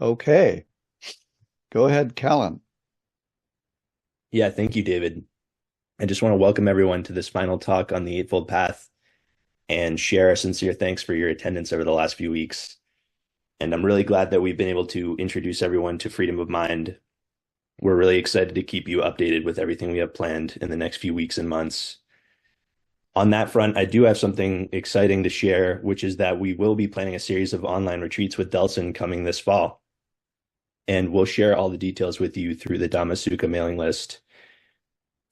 Okay, go ahead, Callan. Yeah, thank you, David. I just want to welcome everyone to this final talk on the Eightfold Path and share our sincere thanks for your attendance over the last few weeks. And I'm really glad that we've been able to introduce everyone to freedom of mind. We're really excited to keep you updated with everything we have planned in the next few weeks and months. On that front, I do have something exciting to share, which is that we will be planning a series of online retreats with Delson coming this fall. And we'll share all the details with you through the Dhamma Sukha mailing list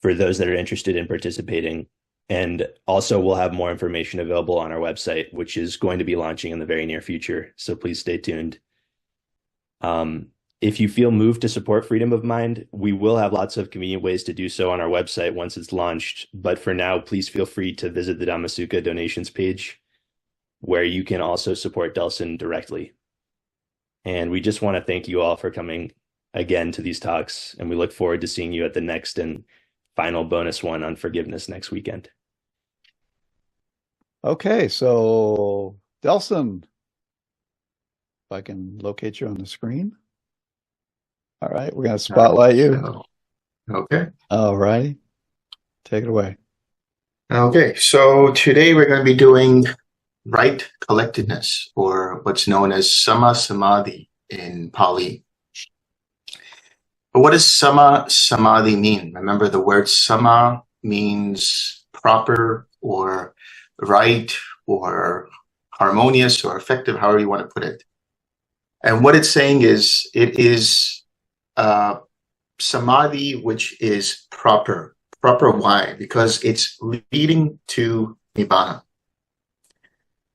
for those that are interested in participating. And also we'll have more information available on our website, which is going to be launching in the very near future. So please stay tuned. If you feel moved to support freedom of mind, we will have lots of convenient ways to do so on our website once it's launched. But for now, please feel free to visit the Dhamma Sukha donations page, where you can also support Delson directly. And we just want to thank you all for coming again to these talks. And we look forward to seeing you at the next and final bonus one on forgiveness next weekend. Okay, so Delson, if I can locate you on the screen. All right, we're going to spotlight you. Okay. All righty, take it away. Okay, so today we're going to be doing right collectedness, or what's known as samadi in Pali. But what does samadi mean? Remember, the word sama means proper or right or harmonious or effective, however you want to put it. And what it's saying is it is samadhi which is proper. Proper why? Because it's leading to Nibana.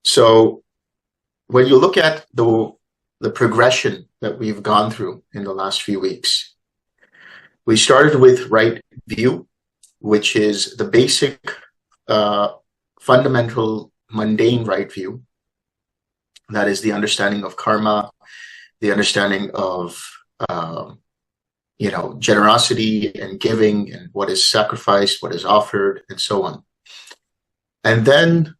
So when you look at the progression that we've gone through in the last few weeks, we started with right view, which is the basic, fundamental, mundane right view. That is the understanding of karma, the understanding of generosity and giving, and what is sacrificed, what is offered, and so on. And then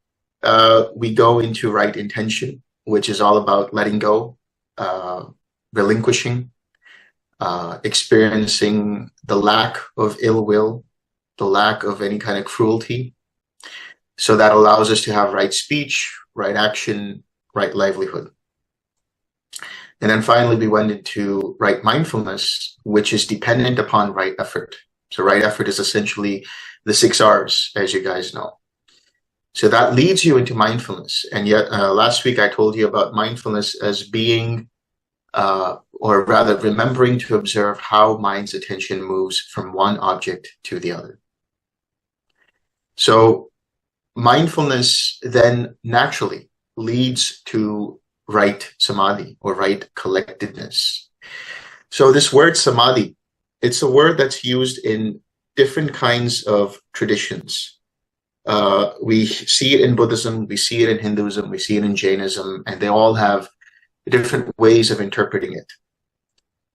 we go into right intention, which is all about letting go, relinquishing, experiencing the lack of ill will, the lack of any kind of cruelty. So that allows us to have right speech, right action, right livelihood. And then finally, we went into right mindfulness, which is dependent upon right effort. So right effort is essentially the 6 R's, as you guys know. So that leads you into mindfulness. And yet last week, I told you about mindfulness as being, or rather remembering to observe how mind's attention moves from one object to the other. So mindfulness then naturally leads to right samadhi, or right collectedness. So this word samadhi, it's a word that's used in different kinds of traditions. We see it in Buddhism, we see it in Hinduism, we see it in Jainism, and they all have different ways of interpreting it.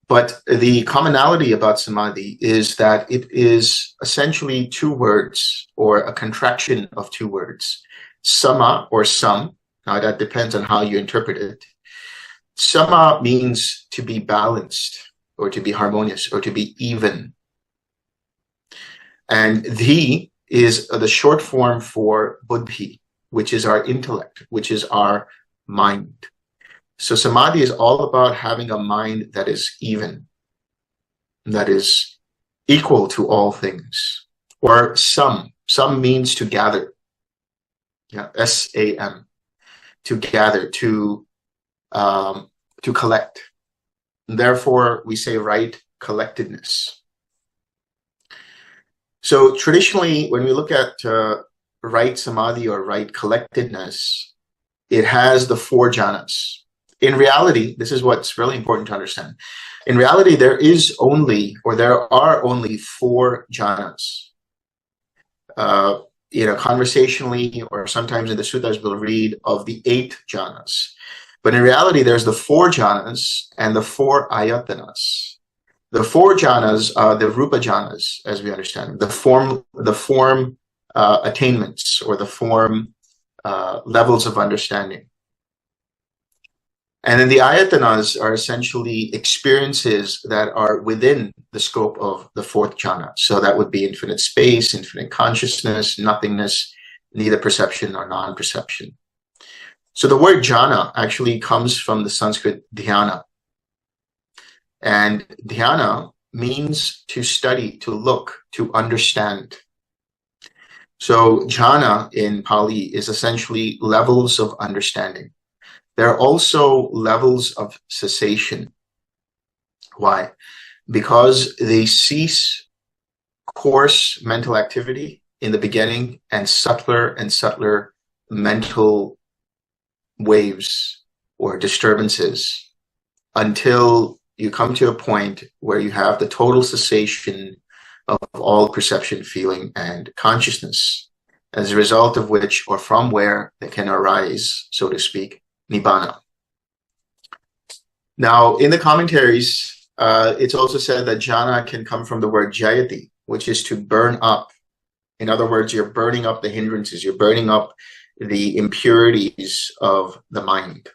But the commonality about samadhi is that it is essentially 2 words, or a contraction of 2 words. Sama, or some. Now, that depends on how you interpret it. Sama means to be balanced, or to be harmonious, or to be even. And dhi is the short form for buddhi, which is our intellect, which is our mind. So samadhi is all about having a mind that is even, that is equal to all things. Or some. Some means to gather. Yeah, S-A-M. To gather, to collect. And therefore, we say right collectedness. So traditionally, when we look at right samadhi or right collectedness, it has the 4 jhanas. In reality, this is what's really important to understand. In reality, there are only 4 jhanas. Conversationally, or sometimes in the suttas, we'll read of the 8 jhanas. But in reality, there's the 4 jhanas and the 4 ayatanas. The 4 jhanas are the rupa jhanas, as we understand, the form attainments, or the form levels of understanding. And then the ayatanas are essentially experiences that are within the scope of the fourth jhana. So that would be infinite space, infinite consciousness, nothingness, neither perception nor non-perception. So the word jhana actually comes from the Sanskrit dhyana. And dhyana means to study, to look, to understand. So jhana in Pali is essentially levels of understanding. There are also levels of cessation. Why? Because they cease coarse mental activity in the beginning and subtler mental waves or disturbances until you come to a point where you have the total cessation of all perception, feeling, and consciousness, as a result of which, or from where, they can arise, so to speak, Nibana. Now, in the commentaries, it's also said that jhana can come from the word jayati, which is to burn up. In other words, you're burning up the hindrances, you're burning up the impurities of the mind.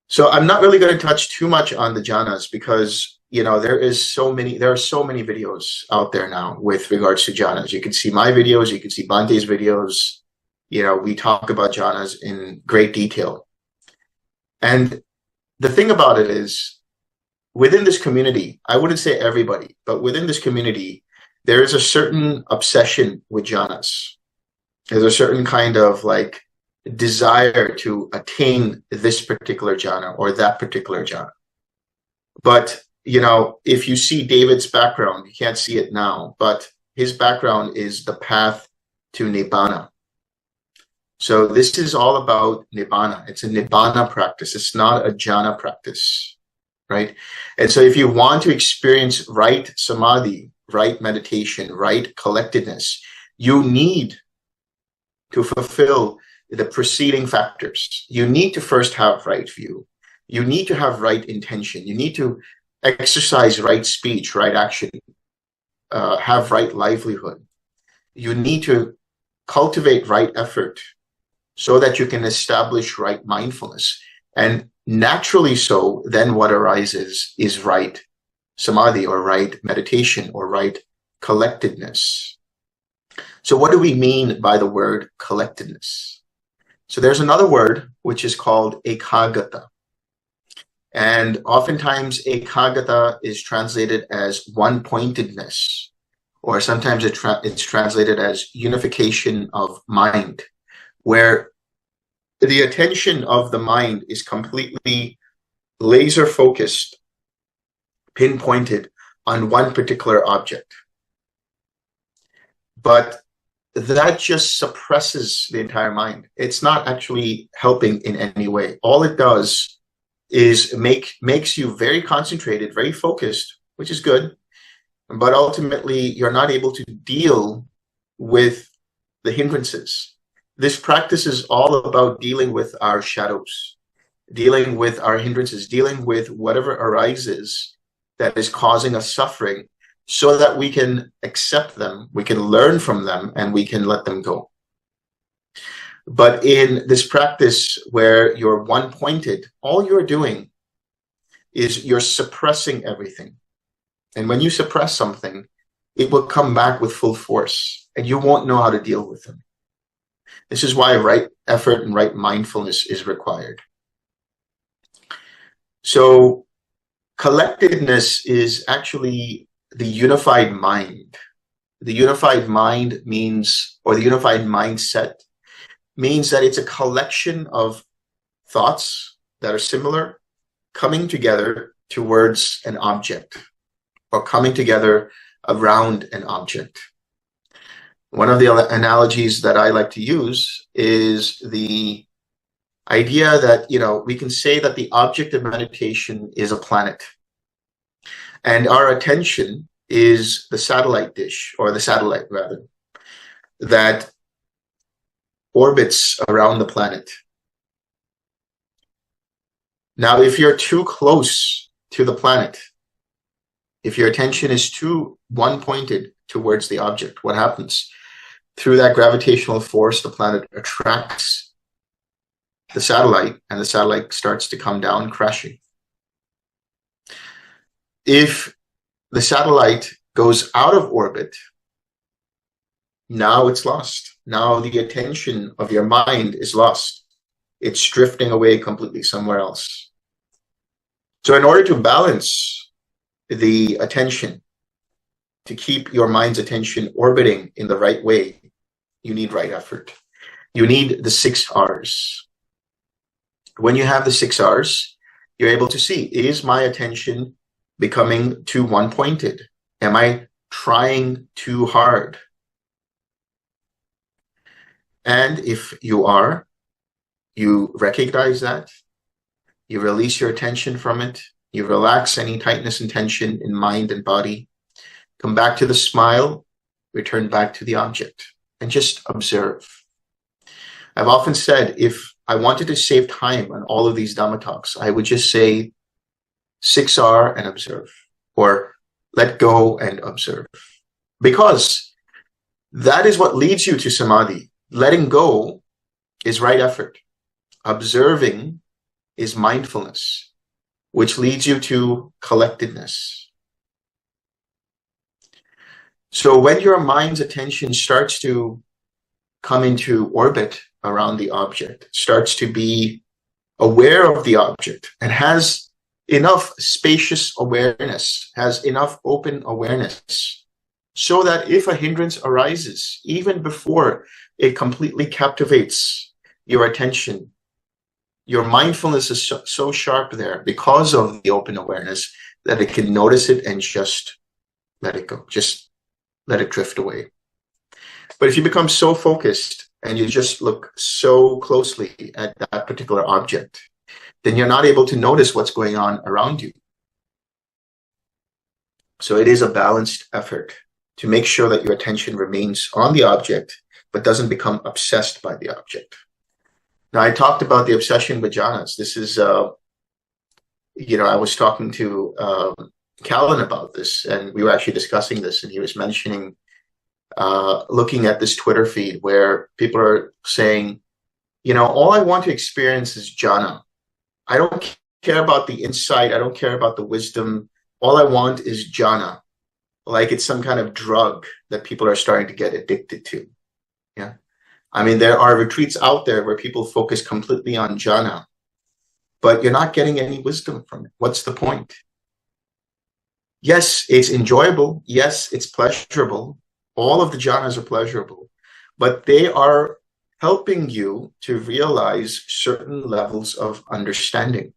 So I'm not really going to touch too much on the jhanas because, there are so many videos out there now with regards to jhanas. You can see my videos, you can see Bhante's videos. We talk about jhanas in great detail. And the thing about it is, within this community, I wouldn't say everybody, but within this community, there is a certain obsession with jhanas. There's a certain kind of desire to attain this particular jhana or that particular jhana. But, if you see David's background, you can't see it now, but his background is the path to Nibana. So this is all about Nibana. It's a Nibana practice. It's not a jhana practice, right? And so if you want to experience right samadi, right meditation, right collectedness, you need to fulfill the preceding factors. You need to first have right view. You need to have right intention. You need to exercise right speech, right action, have right livelihood. You need to cultivate right effort so that you can establish right mindfulness. And naturally so, then what arises is right samadhi or right meditation or right collectedness. So what do we mean by the word collectedness? So there's another word which is called ekagata. And oftentimes ekagata is translated as one-pointedness, or sometimes it's translated as unification of mind, where the attention of the mind is completely laser focused, pinpointed on one particular object. But that just suppresses the entire mind. It's not actually helping in any way. All it does is makes you very concentrated, very focused, which is good. But ultimately, you're not able to deal with the hindrances. This practice is all about dealing with our shadows, dealing with our hindrances, dealing with whatever arises that is causing us suffering, so that we can accept them, we can learn from them, and we can let them go. But in this practice where you're one-pointed, all you're doing is you're suppressing everything. And when you suppress something, it will come back with full force, and you won't know how to deal with them. This is why right effort and right mindfulness is required. So collectedness is actually the unified mind. The unified mind means, or the unified mindset means that it's a collection of thoughts that are similar, coming together towards an object, or coming together around an object. One of the analogies that I like to use is the idea that, we can say that the object of meditation is a planet. And our attention is the satellite dish, or the satellite rather, that orbits around the planet. Now, if you're too close to the planet, if your attention is too one-pointed towards the object, what happens? Through that gravitational force, the planet attracts the satellite, and the satellite starts to come down crashing. If the satellite goes out of orbit, now it's lost. Now the attention of your mind is lost. It's drifting away completely somewhere else. So in order to balance the attention, to keep your mind's attention orbiting in the right way, you need right effort. You need the 6 R's. When you have the 6 R's, you're able to see, is my attention becoming too one-pointed? Am I trying too hard? And if you are, you recognize that, you release your attention from it, you relax any tightness and tension in mind and body, come back to the smile, return back to the object, and just observe. I've often said, if I wanted to save time on all of these Dhamma talks, I would just say 6R and observe, or let go and observe. Because that is what leads you to samadhi. Letting go is right effort. Observing is mindfulness, which leads you to collectedness. So when your mind's attention starts to come into orbit around the object, starts to be aware of the object, and has enough spacious awareness, has enough open awareness, so that if a hindrance arises, even before it completely captivates your attention, your mindfulness is so sharp there because of the open awareness that it can notice it and just let it go, just let it drift away. But if you become so focused and you just look so closely at that particular object, then you're not able to notice what's going on around you. So it is a balanced effort to make sure that your attention remains on the object, but doesn't become obsessed by the object. Now, I talked about the obsession with jhanas. This is, I was talking to Calvin about this, and we were actually discussing this, and he was mentioning, looking at this Twitter feed where people are saying, all I want to experience is jhana. I don't care about the insight. I don't care about the wisdom. All I want is jhana. Like it's some kind of drug that people are starting to get addicted to. Yeah. I mean, there are retreats out there where people focus completely on jhana, but you're not getting any wisdom from it. What's the point? Yes, it's enjoyable. Yes, it's pleasurable. All of the jhanas are pleasurable, but they are helping you to realize certain levels of understanding,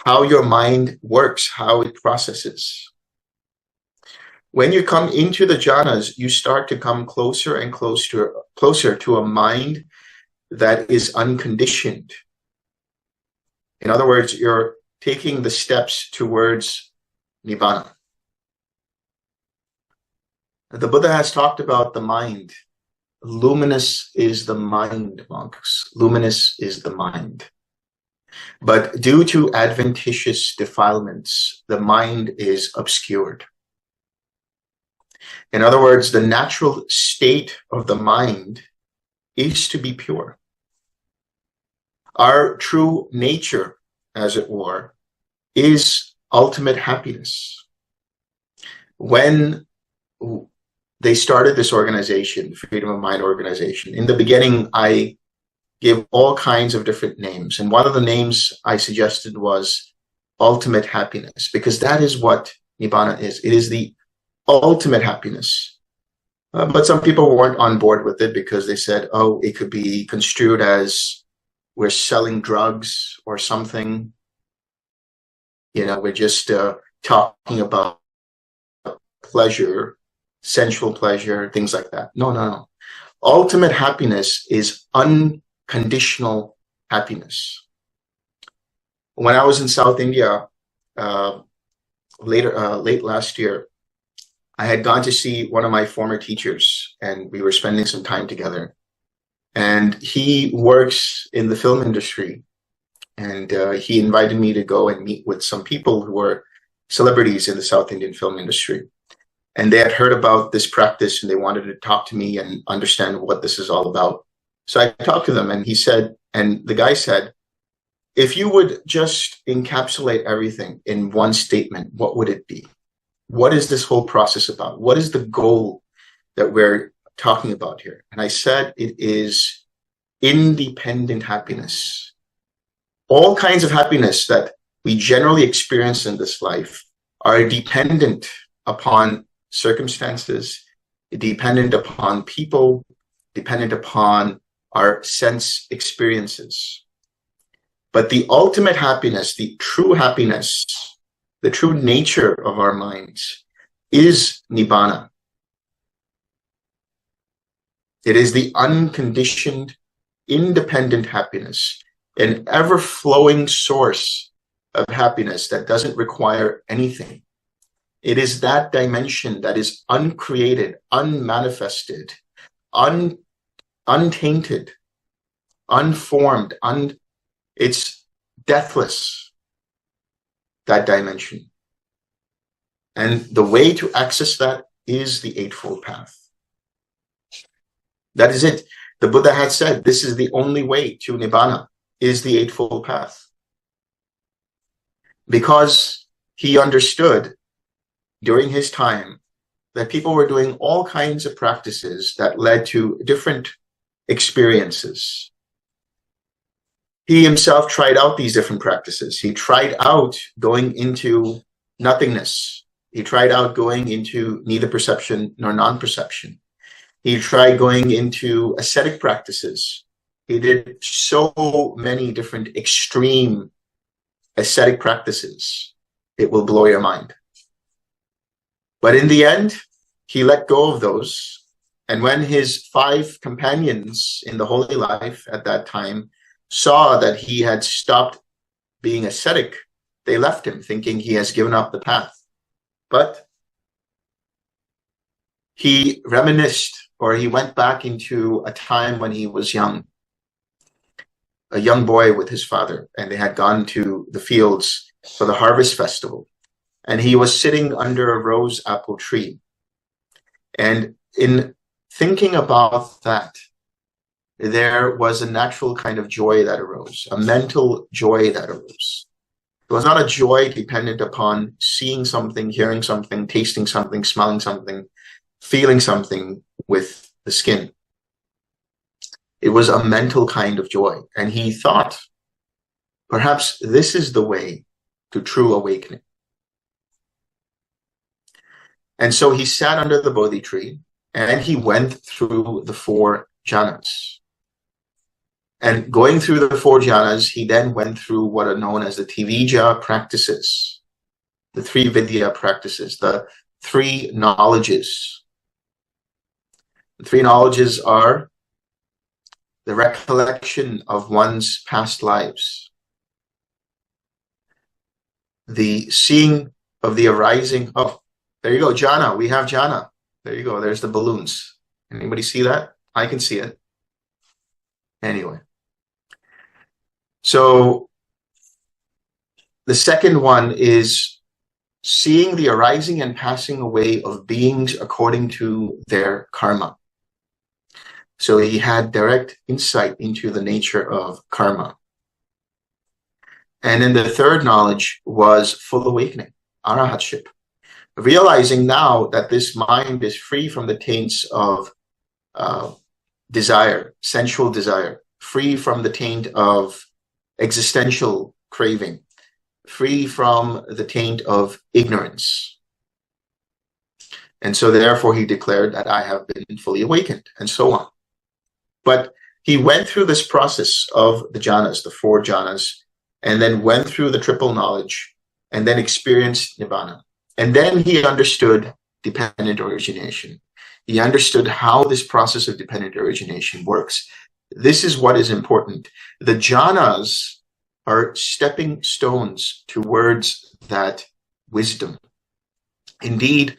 how your mind works, how it processes. When you come into the jhanas, you start to come closer and closer to a mind that is unconditioned. In other words, you're taking the steps towards Nibana. The Buddha has talked about the mind. Luminous is the mind, monks. Luminous is the mind. But due to adventitious defilements, the mind is obscured. In other words, the natural state of the mind is to be pure. Our true nature, as it were, is ultimate happiness. When they started this organization, Freedom of Mind Organization, in the beginning, I gave all kinds of different names. And one of the names I suggested was ultimate happiness, because that is what Nibana is. It is the ultimate happiness. But some people weren't on board with it because they said, oh, it could be construed as we're selling drugs or something. We're just talking about pleasure, sensual pleasure, things like that. No. Ultimate happiness is unconditional happiness. When I was in South India late last year, I had gone to see one of my former teachers, and we were spending some time together. And he works in the film industry, and he invited me to go and meet with some people who were celebrities in the South Indian film industry. And they had heard about this practice, and they wanted to talk to me and understand what this is all about. So I talked to them, and the guy said, if you would just encapsulate everything in one statement, what would it be? What is this whole process about? What is the goal that we're talking about here? And I said, it is independent happiness. All kinds of happiness that we generally experience in this life are dependent upon circumstances, dependent upon people, dependent upon our sense experiences. But the ultimate happiness, the true happiness, the true nature of our minds is Nibana. It is the unconditioned, independent happiness, an ever-flowing source of happiness that doesn't require anything. It is that dimension that is uncreated, unmanifested, untainted, unformed, it's deathless, that dimension. And the way to access that is the Eightfold Path. That is it. The Buddha had said, this is the only way to Nibana, is the Eightfold Path. Because he understood during his time that people were doing all kinds of practices that led to different experiences. He himself tried out these different practices. He tried out going into nothingness. He tried out going into neither perception nor non-perception. He tried going into ascetic practices. He did so many different extreme ascetic practices. It will blow your mind. But in the end, he let go of those. And when his 5 companions in the holy life at that time saw that he had stopped being ascetic, they left him thinking he has given up the path. But he reminisced, or he went back into a time when he was young, a young boy with his father, and they had gone to the fields for the harvest festival. And he was sitting under a rose apple tree. And in thinking about that, there was a natural kind of joy that arose, a mental joy that arose. It was not a joy dependent upon seeing something, hearing something, tasting something, smelling something, feeling something with the skin. It was a mental kind of joy. And he thought, perhaps this is the way to true awakening. And so he sat under the Bodhi tree and he went through the 4 jhanas. And going through the 4 jhanas, he then went through what are known as the Tivija practices, the 3 vidya practices, the 3 knowledges. The 3 knowledges are the recollection of one's past lives, the seeing of the arising. Oh, there you go, jhana. We have jhana. There you go. There's the balloons. Anybody see that? I can see it. Anyway. So the second one is seeing the arising and passing away of beings according to their karma. So he had direct insight into the nature of karma. And then the third knowledge was full awakening, arahatship. Realizing now that this mind is free from the taints of desire, sensual desire, free from the taint of existential craving, free from the taint of ignorance. And so therefore he declared that I have been fully awakened, and so on. But he went through this process of the jhanas, the 4 jhanas, and then went through the triple knowledge, and then experienced Nibana. And then he understood dependent origination. He understood how this process of dependent origination works. This is what is important. The jhanas are stepping stones towards that wisdom. Indeed,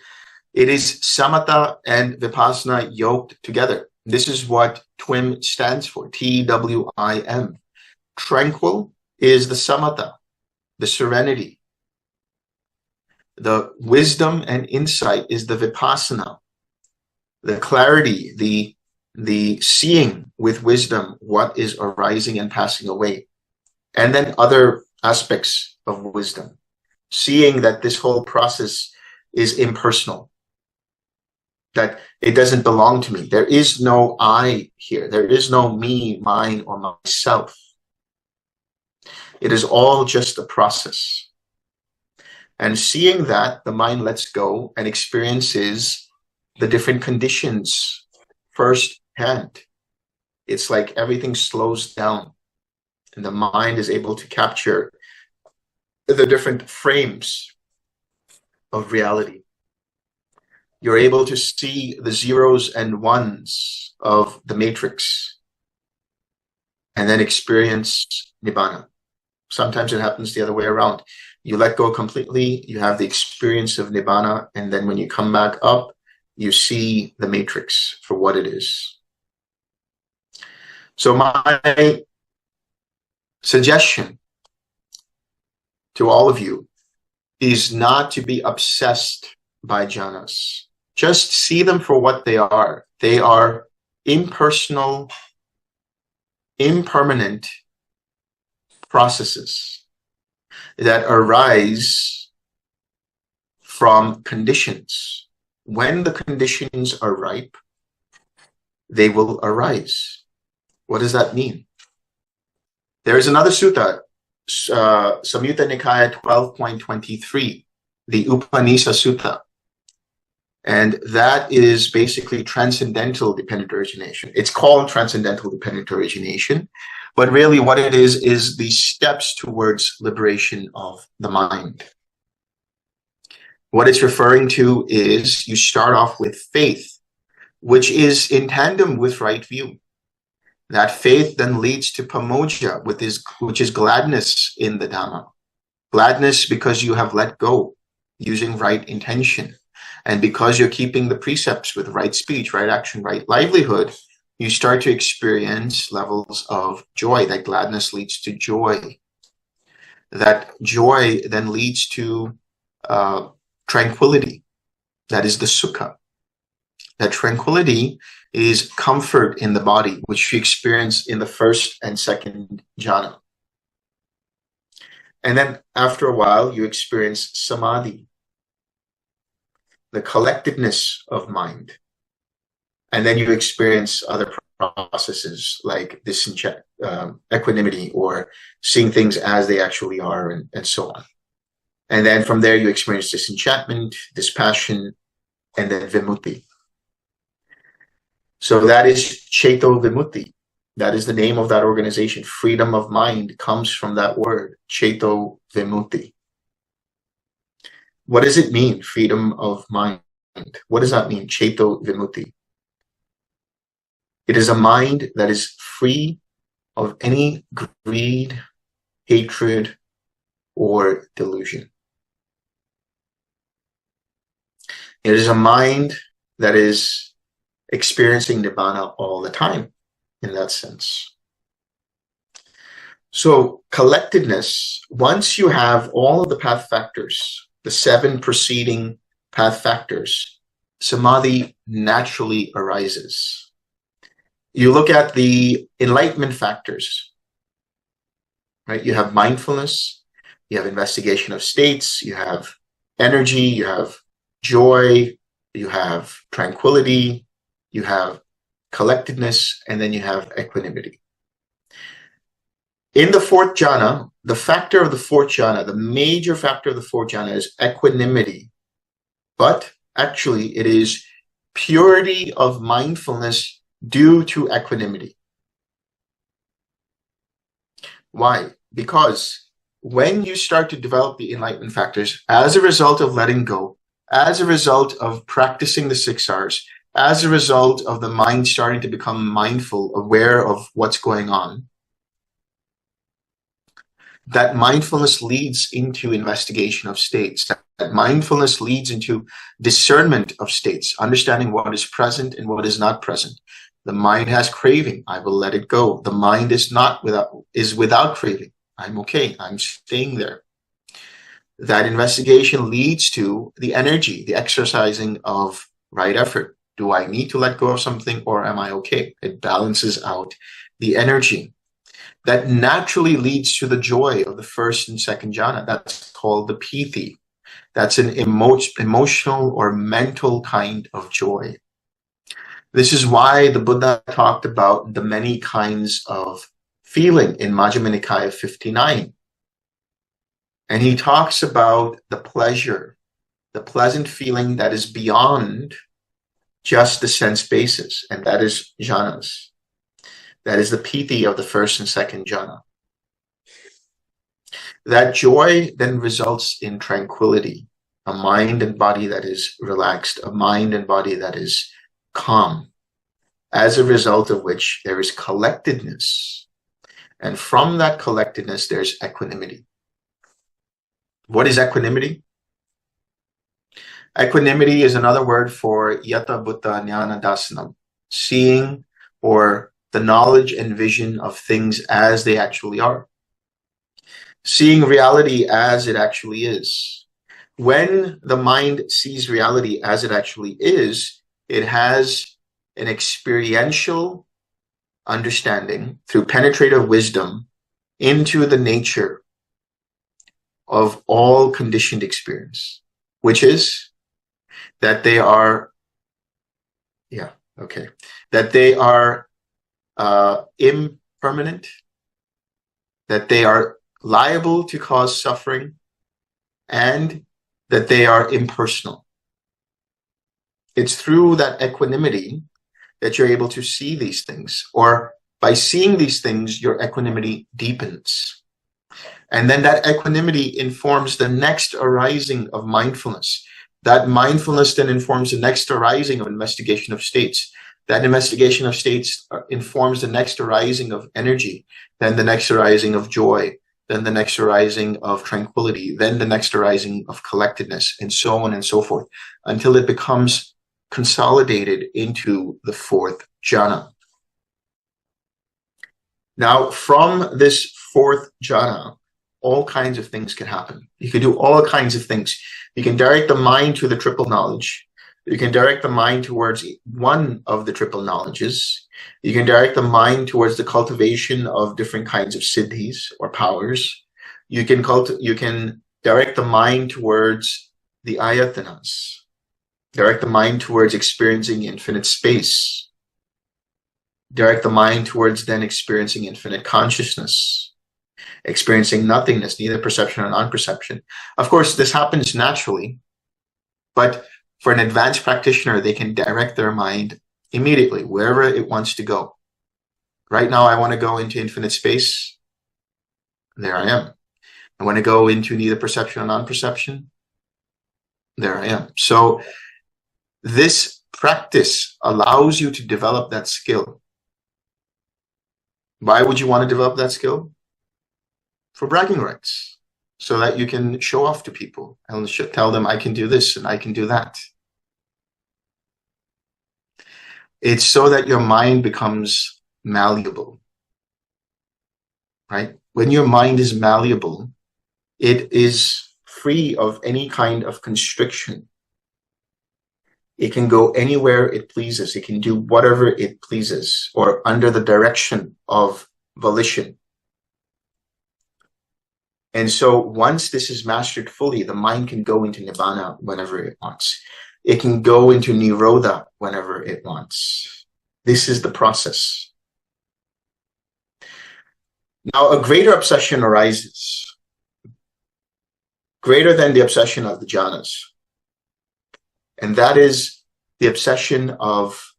it is samatha and vipassana yoked together. This is what TWIM stands for, TWIM. Tranquil is the samatha, the serenity. The wisdom and insight is the vipassana, the clarity, the the seeing with wisdom what is arising and passing away, and then other aspects of wisdom, seeing that this whole process is impersonal, that it doesn't belong to me. There is no I here. There is no me, mine, or myself. It is all just a process. And seeing that, the mind lets go and experiences the different conditions firsthand. It's like everything slows down, and the mind is able to capture the different frames of reality. You're able to see the zeros and ones of the matrix and then experience Nibana. Sometimes it happens the other way around. You let go completely, you have the experience of Nibana, and then when you come back up, you see the matrix for what it is. So my suggestion to all of you is not to be obsessed by jhanas. Just see them for what they are. They are impersonal, impermanent processes that arise from conditions. When the conditions are ripe, they will arise. What does that mean? There is another sutta, Samyutta Nikaya 12.23, the Upanisa Sutta. And that is basically transcendental dependent origination. It's called transcendental dependent origination, but really what it is the steps towards liberation of the mind. What it's referring to is you start off with faith, which is in tandem with right view. That faith then leads to pamoja, which is gladness in the Dhamma. Gladness because you have let go using right intention. And because you're keeping the precepts with right speech, right action, right livelihood, you start to experience levels of joy. That gladness leads to joy. That joy then leads to tranquility. That is the Sukha. That tranquility is comfort in the body, which you experience in the first and second jhana. And then after a while, you experience samadi, the collectedness of mind. And then you experience other processes like equanimity, or seeing things as they actually are, and so on. And then from there, you experience disenchantment, dispassion, and then vimutti. So that is Cheto Vimutti. That is the name of that organization. Freedom of mind comes from that word, Cheto Vimutti. What does it mean, freedom of mind? What does that mean, Cheto Vimutti? It is a mind that is free of any greed, hatred, or delusion. It is a mind that is experiencing Nibana all the time, in that sense. So collectedness, once you have all of the path factors, the 7 preceding path factors, samadhi naturally arises. You look at the enlightenment factors, right? You have mindfulness, you have investigation of states, you have energy, you have joy, you have tranquility, you have collectedness, and then you have equanimity. In the 4th jhana, the factor of the 4th jhana, the major factor of the 4th jhana is equanimity. But actually, it is purity of mindfulness due to equanimity. Why? Because when you start to develop the enlightenment factors, as a result of letting go, as a result of practicing the 6 R's, as a result of the mind starting to become mindful, aware of what's going on, that mindfulness leads into investigation of states. That mindfulness leads into discernment of states, understanding what is present and what is not present. The mind has craving. I will let it go. The mind is without craving. I'm okay. I'm staying there. That investigation leads to the energy, the exercising of right effort, Do I need to let go of something, or am I okay? It balances out the energy. That naturally leads to the joy of the first and second jhana. That's called the piti. That's an emotional or mental kind of joy. This is why the Buddha talked about the many kinds of feeling in Majjhima Nikaya 59. And he talks about the pleasure, the pleasant feeling that is beyond just the sense basis, and that is jhanas. That is the piti of the first and second jhana. That joy then results in tranquility, a mind and body that is relaxed, a mind and body that is calm, as a result of which there is collectedness. And from that collectedness, there's equanimity. What is equanimity? Equanimity is another word for yata bhutta jnana dasanam, seeing or the knowledge and vision of things as they actually are. Seeing reality as it actually is. When the mind sees reality as it actually is, it has an experiential understanding through penetrative wisdom into the nature of all conditioned experience, which is that they are, that they are impermanent, that they are liable to cause suffering, and that they are impersonal. It's through that equanimity that you're able to see these things, or by seeing these things, your equanimity deepens. And then that equanimity informs the next arising of mindfulness. That mindfulness then informs the next arising of investigation of states. That investigation of states informs the next arising of energy, then the next arising of joy, then the next arising of tranquility, then the next arising of collectedness, and so on and so forth, until it becomes consolidated into the fourth jhana. Now, from this fourth jhana, all kinds of things can happen. You can do all kinds of things. You can direct the mind to the triple knowledge. You can direct the mind towards one of the triple knowledges. You can direct the mind towards the cultivation of different kinds of siddhis or powers. You can direct the mind towards the ayatanas. Direct the mind towards experiencing infinite space. Direct the mind towards then experiencing infinite consciousness. Experiencing nothingness, neither perception nor non-perception. Of course, this happens naturally, but for an advanced practitioner, they can direct their mind immediately, wherever it wants to go. Right now, I want to go into infinite space. There I am. I want to go into neither perception or non-perception. There I am. So this practice allows you to develop that skill. Why would you want to develop that skill? For bragging rights, so that you can show off to people and tell them, I can do this and I can do that. It's so that your mind becomes malleable, right? When your mind is malleable, it is free of any kind of constriction. It can go anywhere it pleases. It can do whatever it pleases, or under the direction of volition. And so once this is mastered fully, the mind can go into Nibana whenever it wants. It can go into Nirodha whenever it wants. This is the process. Now, a greater obsession arises, greater than the obsession of the jhanas. And that is the obsession of,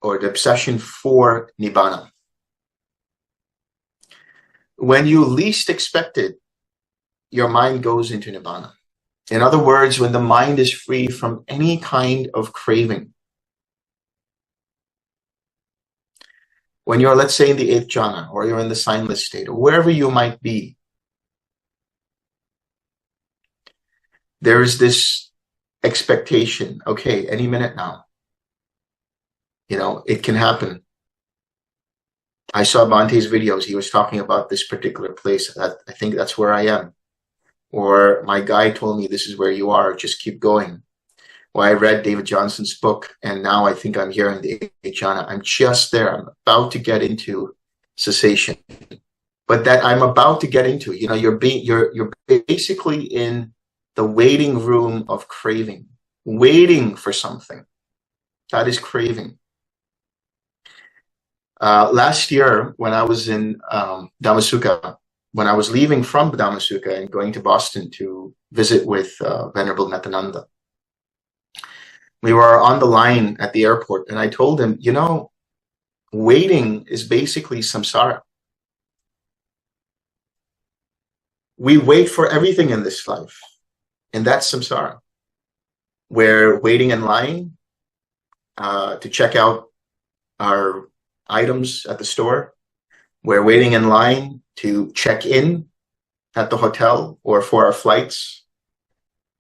or the obsession for Nibana. When you least expect it, your mind goes into Nibana. In other words, when the mind is free from any kind of craving. When you're, let's say, in the 8th jhana, or you're in the signless state, or wherever you might be, there is this expectation, okay, any minute now, it can happen. I saw Bhante's videos. He was talking about this particular place. I think that's where I am. Or my guide told me this is where you are. Just keep going. Or I read David Johnson's book, and now I think I'm here in the 8th jhana. I'm just there. I'm about to get into cessation. But that I'm about to get into, you know, you're basically in the waiting room of craving, waiting for something. That is craving. Last year, when I was in Dhamma, when I was leaving from Dhamma and going to Boston to visit with Venerable Nityananda, we were on the line at the airport, and I told him, you know, waiting is basically samsara. We wait for everything in this life, and that's samsara. We're waiting in line to check out our items at the store. We're waiting in line to check in at the hotel or for our flights.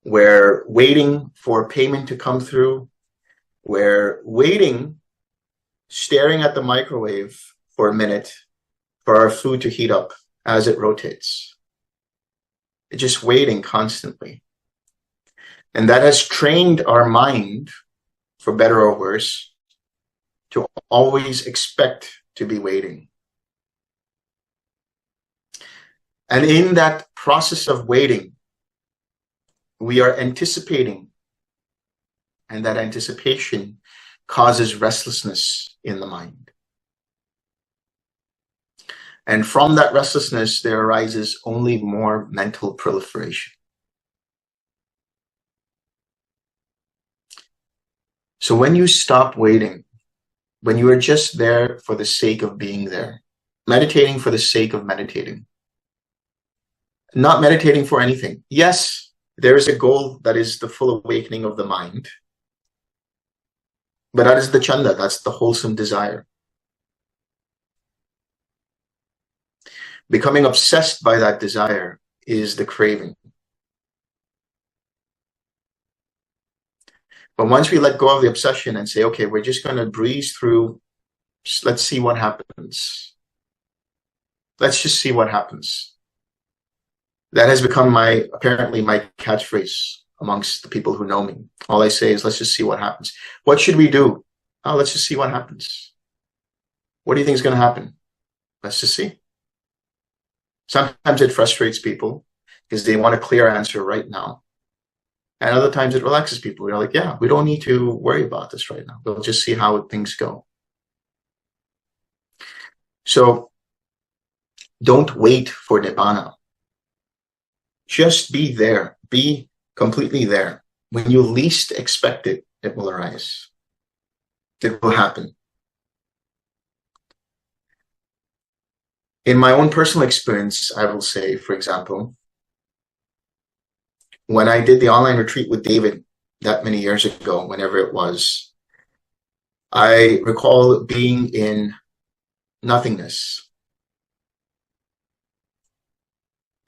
We're waiting for payment to come through. We're waiting, staring at the microwave for a minute for our food to heat up as it rotates. Just waiting constantly. And that has trained our mind, for better or worse, to always expect to be waiting. And in that process of waiting, we are anticipating, and that anticipation causes restlessness in the mind. And from that restlessness, there arises only more mental proliferation. So when you stop waiting, when you are just there for the sake of being there, meditating for the sake of meditating, not meditating for anything. Yes, there is a goal that is the full awakening of the mind, but that is the chanda, that's the wholesome desire. Becoming obsessed by that desire is the craving. But once we let go of the obsession and say, okay, we're just going to breeze through, let's see what happens. Let's just see what happens. That has become apparently my catchphrase amongst the people who know me. All I say is, let's just see what happens. What should we do? Oh, let's just see what happens. What do you think is going to happen? Let's just see. Sometimes it frustrates people because they want a clear answer right now. And other times it relaxes people. They're like, yeah, we don't need to worry about this right now. We'll just see how things go. So don't wait for Nibana. Just be there. Be completely there. When you least expect it, it will arise. It will happen. In my own personal experience, I will say, for example, when I did the online retreat with David that many years ago, whenever it was, I recall being in nothingness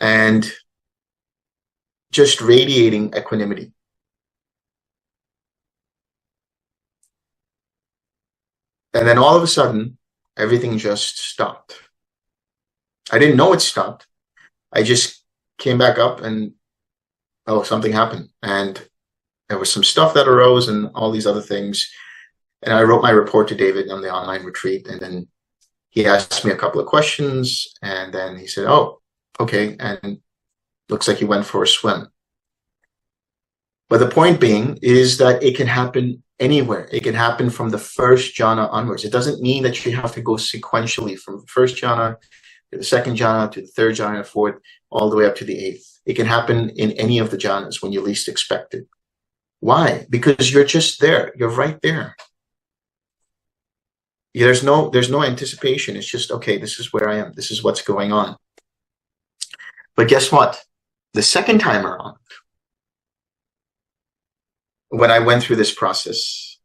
and just radiating equanimity. And then all of a sudden, everything just stopped. I didn't know it stopped. I just came back up and, oh, something happened. And there was some stuff that arose and all these other things. And I wrote my report to David on the online retreat. And then he asked me a couple of questions. And then he said, oh, okay. And looks like he went for a swim. But the point being is that it can happen anywhere. It can happen from the first jhana onwards. It doesn't mean that you have to go sequentially from the first jhana to the second jhana to the third jhana, fourth, all the way up to the eighth. It can happen in any of the jhanas when you least expect it. Why? Because you're just there. You're right there. There's no anticipation. It's just, okay, this is where I am. This is what's going on. But guess what? The second time around, when I went through this process,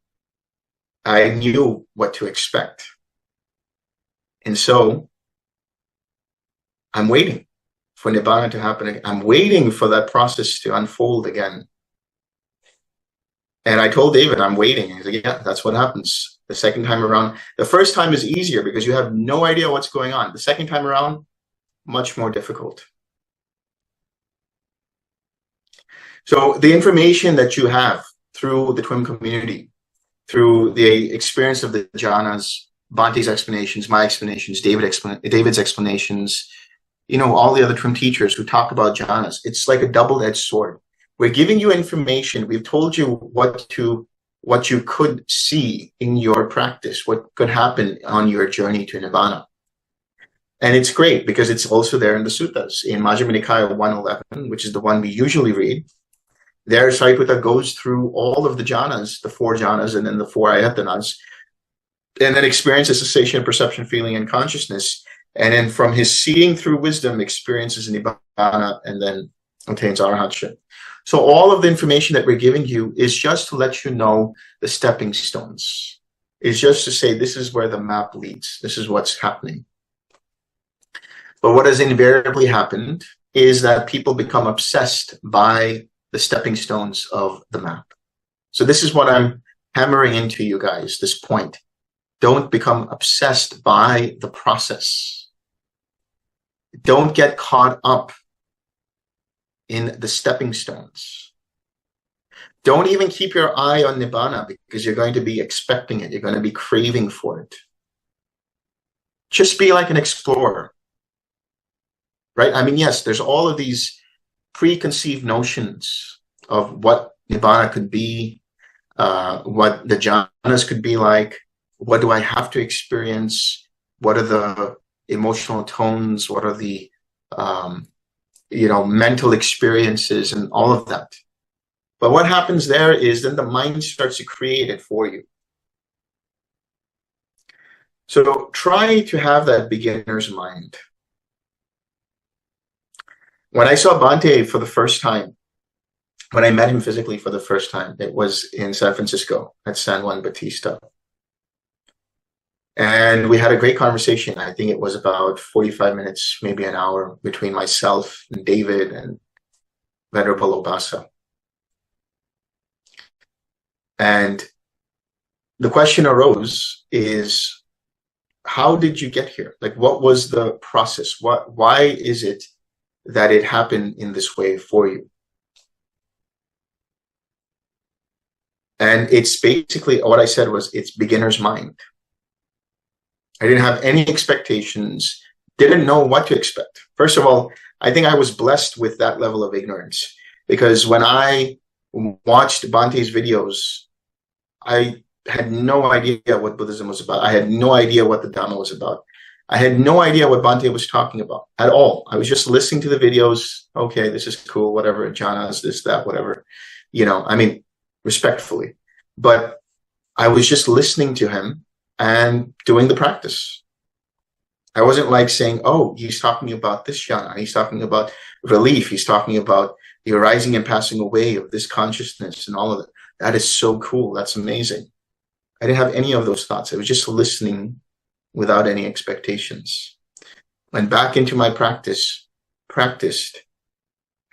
I knew what to expect. And so I'm waiting for Nibana to happen again. I'm waiting for that process to unfold again. And I told David, I'm waiting. He's like, yeah, that's what happens. The second time around, the first time is easier because you have no idea what's going on. The second time around, much more difficult. So the information that you have through the TWIM community, through the experience of the jhanas, Bhante's explanations, my explanations, David's explanations, you know, all the other TWIM teachers who talk about jhanas. It's like a double-edged sword. We're giving you information. We've told you what you could see in your practice, what could happen on your journey to Nibana. And it's great because it's also there in the suttas. In Majjhima Nikaya 111, which is the one we usually read, there Sariputta goes through all of the jhanas, the 4 jhanas, and then the 4 ayatanas, and then experiences cessation, perception, feeling, and consciousness. And then from his seeing through wisdom, experiences Nibana, and then attains Arhatship. So all of the information that we're giving you is just to let you know the stepping stones. It's just to say this is where the map leads. This is what's happening. But what has invariably happened is that people become obsessed by the stepping stones of the map. So this is what I'm hammering into you guys, this point. Don't become obsessed by the process. Don't get caught up in the stepping stones. Don't even keep your eye on Nibana because you're going to be expecting it. You're going to be craving for it. Just be like an explorer, right? I mean, yes, there's all of these preconceived notions of what Nibana could be, what the jhanas could be like, what do I have to experience, what are the emotional tones, what are the mental experiences and all of that. But what happens there is then the mind starts to create it for you. So try to have that beginner's mind. When I saw Bhante for the first time, when I met him physically for the first time, it was in San Francisco at San Juan Bautista. And we had a great conversation. I think it was about 45 minutes, maybe an hour, between myself and David and Venerable Obasa. And the question arose is, how did you get here? Like, what was the process? Why is it that it happened in this way for you? And it's basically, what I said was, it's beginner's mind. I didn't have any expectations, didn't know what to expect. First of all, I think I was blessed with that level of ignorance, because when I watched Bhante's videos, I had no idea what Buddhism was about. I had no idea what the Dhamma was about. I had no idea what Bhante was talking about at all. I was just listening to the videos. Okay, this is cool, whatever, jhanas, this, that, whatever. Respectfully. But I was just listening to him and doing the practice. I wasn't like saying, oh, he's talking about this jhana, he's talking about relief, he's talking about the arising and passing away of this consciousness and all of it. That is so cool. That's amazing. I didn't have any of those thoughts. I was just listening without any expectations. Went back into my practice, practiced,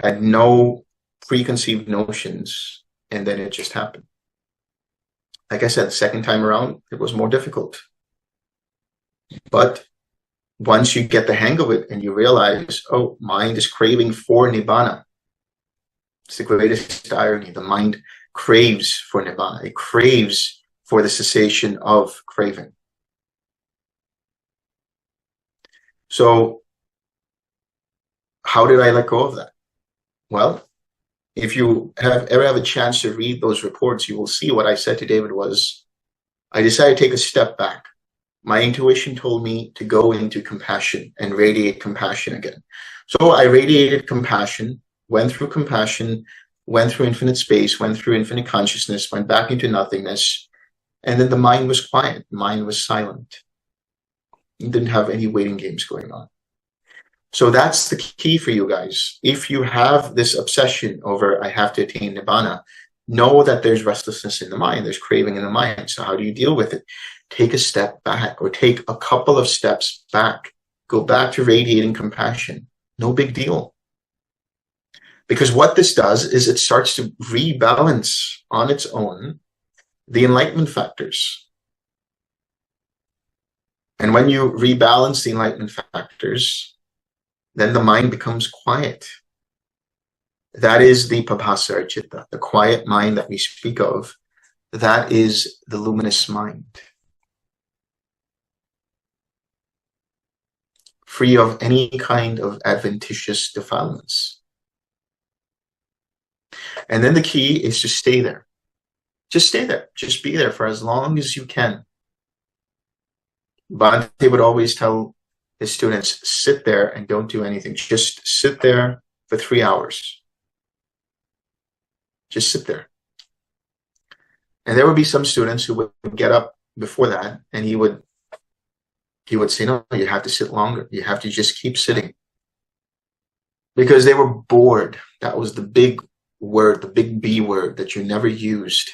had no preconceived notions, and then it just happened. Like I said, the second time around, it was more difficult. But once you get the hang of it and you realize, oh, mind is craving for Nibana. It's the greatest irony. The mind craves for Nibana. It craves for the cessation of craving. So how did I let go of that? Well, if you ever have a chance to read those reports, you will see what I said to David was, I decided to take a step back. My intuition told me to go into compassion and radiate compassion again. So I radiated compassion, went through infinite space, went through infinite consciousness, went back into nothingness, and then the mind was quiet, the mind was silent. It didn't have any waiting games going on. So that's the key for you guys. If you have this obsession over, I have to attain Nibana, know that there's restlessness in the mind, there's craving in the mind. So how do you deal with it? Take a step back, or take a couple of steps back. Go back to radiating compassion. No big deal. Because what this does is it starts to rebalance on its own the enlightenment factors. And when you rebalance the enlightenment factors, then the mind becomes quiet. That is the papasara chitta, the quiet mind that we speak of. That is the luminous mind. Free of any kind of adventitious defilements. And then the key is to stay there. Just stay there. Just be there for as long as you can. Bhante would always tell his students, sit there and don't do anything. Just sit there for 3 hours. Just sit there. And there would be some students who would get up before that, and he would say, no, you have to sit longer. You have to just keep sitting. Because they were bored. That was the big word, the big B word that you never used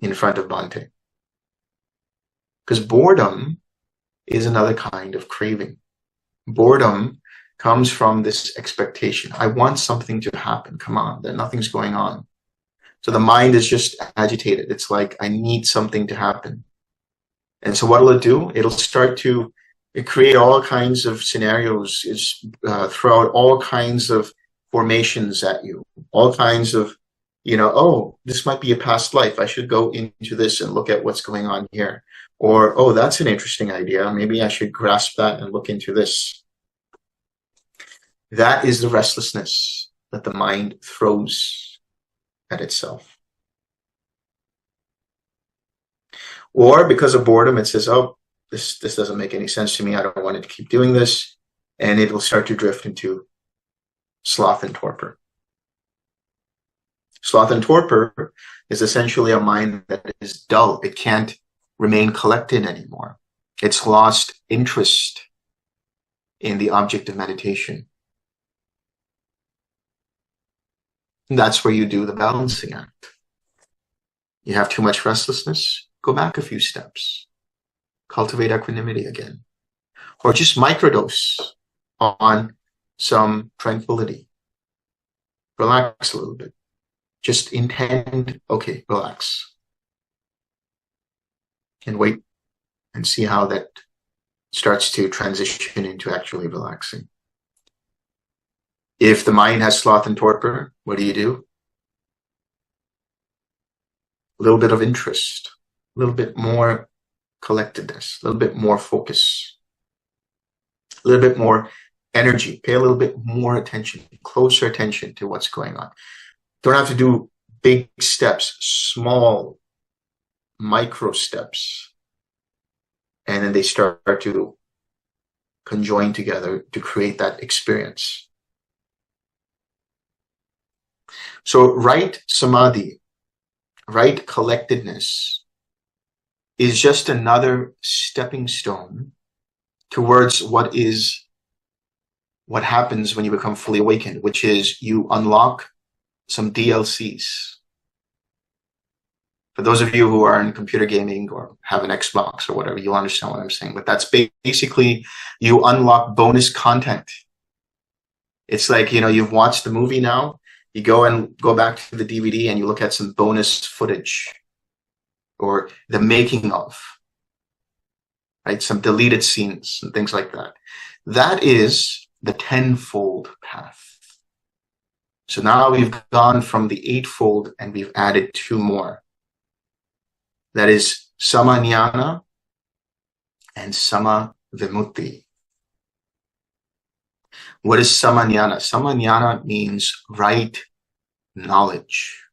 in front of Bhante. Because boredom is another kind of craving. Boredom comes from this expectation. I want something to happen. Come on, nothing's going on. So the mind is just agitated. It's like, I need something to happen. And so what will it do? It'll start to create all kinds of scenarios, throw out all kinds of formations at you, all kinds of, oh, this might be a past life. I should go into this and look at what's going on here. Or, oh, that's an interesting idea. Maybe I should grasp that and look into this. That is the restlessness that the mind throws at itself. Or because of boredom, it says, oh, this doesn't make any sense to me. I don't want to keep doing this. And it will start to drift into sloth and torpor. Sloth and torpor is essentially a mind that is dull. It can't remain collected anymore. It's lost interest in the object of meditation. And that's where you do the balancing act. You have too much restlessness, go back a few steps. Cultivate equanimity again. Or just microdose on some tranquility. Relax a little bit. Just intend, okay, relax. And wait and see how that starts to transition into actually relaxing. If the mind has sloth and torpor, what do? A little bit of interest, a little bit more collectedness, a little bit more focus, a little bit more energy. Pay a little bit more attention, closer attention to what's going on. Don't have to do big steps, small, micro steps. And then they start to conjoin together to create that experience. So right samadhi, right collectedness is just another stepping stone towards what happens when you become fully awakened, which is you unlock some DLCs. For those of you who are in computer gaming or have an Xbox or whatever, you'll understand what I'm saying. But that's basically, you unlock bonus content. It's like, you've watched the movie now, you go back to the DVD and you look at some bonus footage or the making of, right? Some deleted scenes and things like that. That is the tenfold path. So now we've gone from the eightfold and we've added 2 more. That is samajnana and samavimukti. What is samajnana? Samajnana means right knowledge,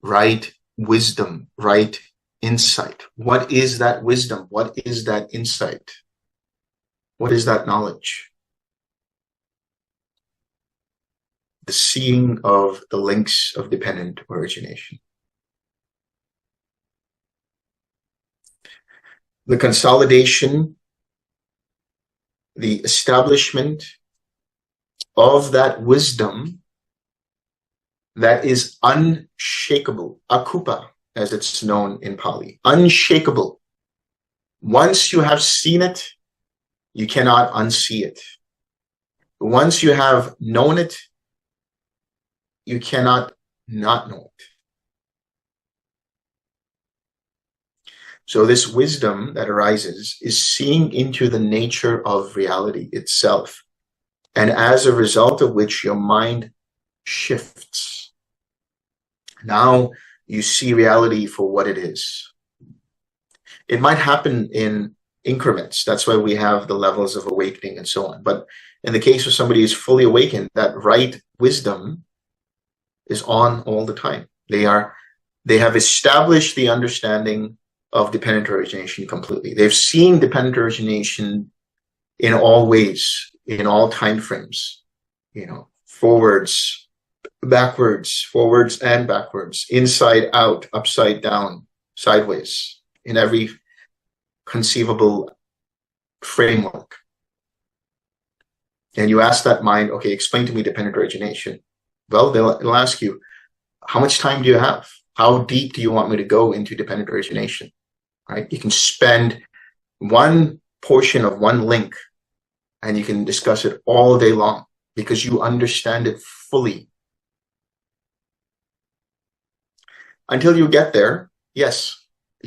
right wisdom, right insight. What is that wisdom? What is that insight? What is that knowledge? The seeing of the links of dependent origination. The consolidation, the establishment of that wisdom that is unshakable, akupa, as it's known in Pali, unshakable. Once you have seen it, you cannot unsee it. Once you have known it, you cannot not know it. So this wisdom that arises is seeing into the nature of reality itself. And as a result of which your mind shifts. Now you see reality for what it is. It might happen in increments. That's why we have the levels of awakening and so on. But in the case of somebody who's fully awakened, that right wisdom is on all the time. They have established the understanding of dependent origination completely. They've seen dependent origination in all ways, in all time frames, forwards, backwards, forwards and backwards, inside out, upside down, sideways, in every conceivable framework. And you ask that mind, okay, explain to me dependent origination. Well, it'll ask you, how much time do you have? How deep do you want me to go into dependent origination? Right? You can spend one portion of one link and you can discuss it all day long because you understand it fully. Until you get there, yes,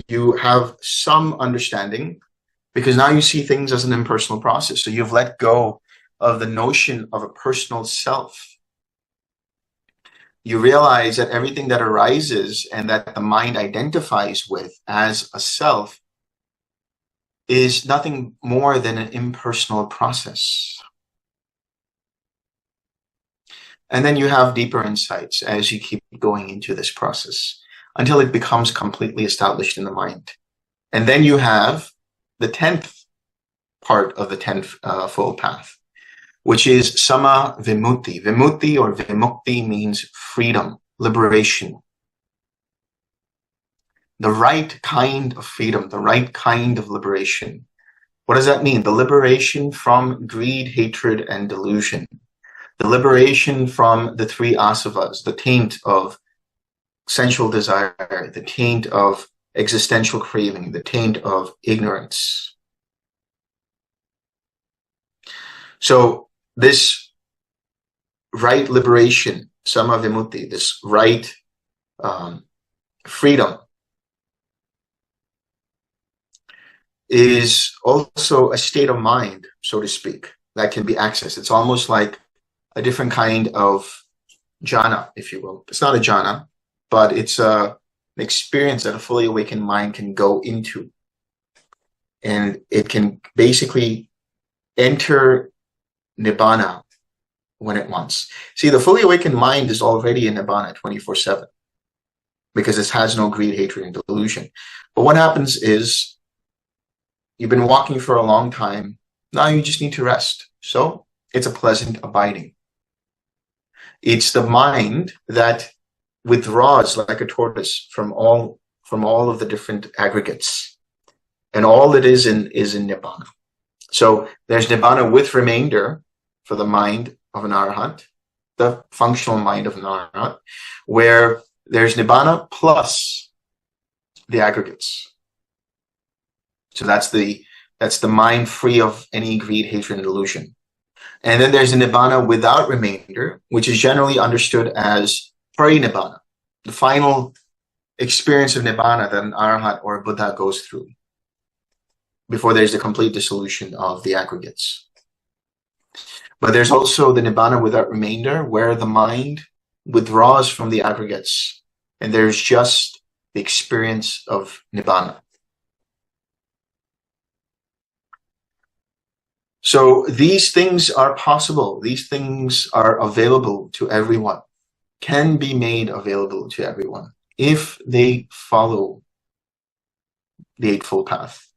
you have some understanding because now you see things as an impersonal process. So you've let go of the notion of a personal self. You realize that everything that arises and that the mind identifies with as a self is nothing more than an impersonal process. And then you have deeper insights as you keep going into this process until it becomes completely established in the mind. And then you have the 10th part of the tenfold path, which is sama vimutti. Vimutti or vimukti means freedom, liberation. The right kind of freedom, the right kind of liberation. What does that mean? The liberation from greed, hatred, and delusion. The liberation from the three asavas, the taint of sensual desire, the taint of existential craving, the taint of ignorance. So this right liberation, sama vimutti, this right freedom, is also a state of mind, so to speak, that can be accessed. It's almost like a different kind of jhana, if you will. It's not a jhana, but it's an experience that a fully awakened mind can go into. And it can basically enter Nibana when it wants. See, the fully awakened mind is already in Nibana 24/7 because it has no greed, hatred, and delusion. But what happens is you've been walking for a long time. Now you just need to rest. So it's a pleasant abiding. It's the mind that withdraws like a tortoise from all of the different aggregates. And all it is in Nibana. So there's Nibana with remainder for the mind of an Arhat, the functional mind of an Arhat, where there's Nibana plus the aggregates. So that's the mind free of any greed, hatred, and delusion. And then there's a Nibana without remainder, which is generally understood as pari-Nibana, the final experience of Nibana that an Arhat or a Buddha goes through before there's the complete dissolution of the aggregates. But there's also the Nibana without remainder, where the mind withdraws from the aggregates, and there's just the experience of Nibana. So these things are possible. These things are available to everyone, can be made available to everyone if they follow the Eightfold Path.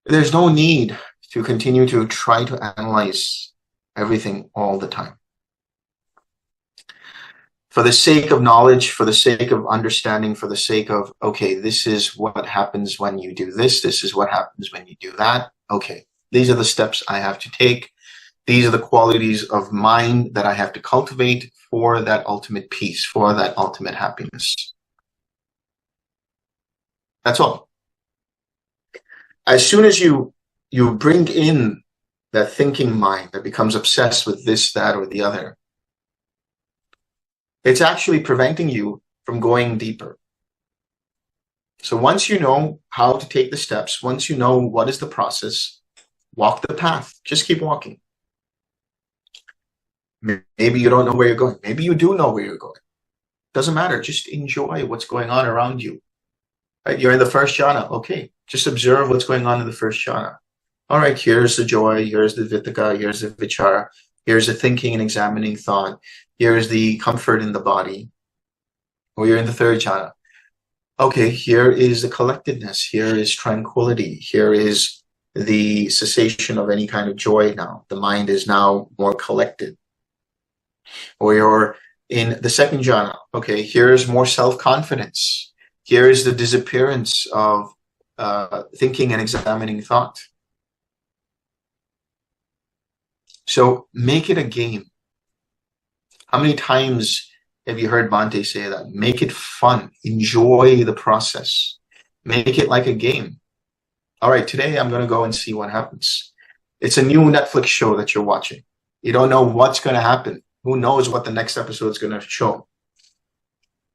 There's no need to continue to try to analyze everything all the time. For the sake of knowledge, for the sake of understanding, for the sake of, okay, this is what happens when you do this, this is what happens when you do that. Okay, these are the steps I have to take. These are the qualities of mind that I have to cultivate for that ultimate peace, for that ultimate happiness. That's all. As soon as you bring in that thinking mind that becomes obsessed with this, that, or the other, it's actually preventing you from going deeper. So once you know how to take the steps, once you know what is the process, walk the path. Just keep walking. Maybe you don't know where you're going. Maybe you do know where you're going. Doesn't matter. Just enjoy what's going on around you. Right? You're in the first jhana. Okay. Just observe what's going on in the first jhana. All right. Here's the joy. Here's the vitakka. Here's the vichara. Here's the thinking and examining thought. Here's the comfort in the body. Or you're in the third jhana. Okay. Here is the collectedness. Here is tranquility. Here is the cessation of any kind of joy now. The mind is now more collected. Or you're in the second jhana. Okay, here's more self-confidence. Here is the disappearance of thinking and examining thought. So make it a game. How many times have you heard Bhante say that? Make it fun. Enjoy the process. Make it like a game. All right, today I'm going to go and see what happens. It's a new Netflix show that you're watching. You don't know what's going to happen. Who knows what the next episode is going to show?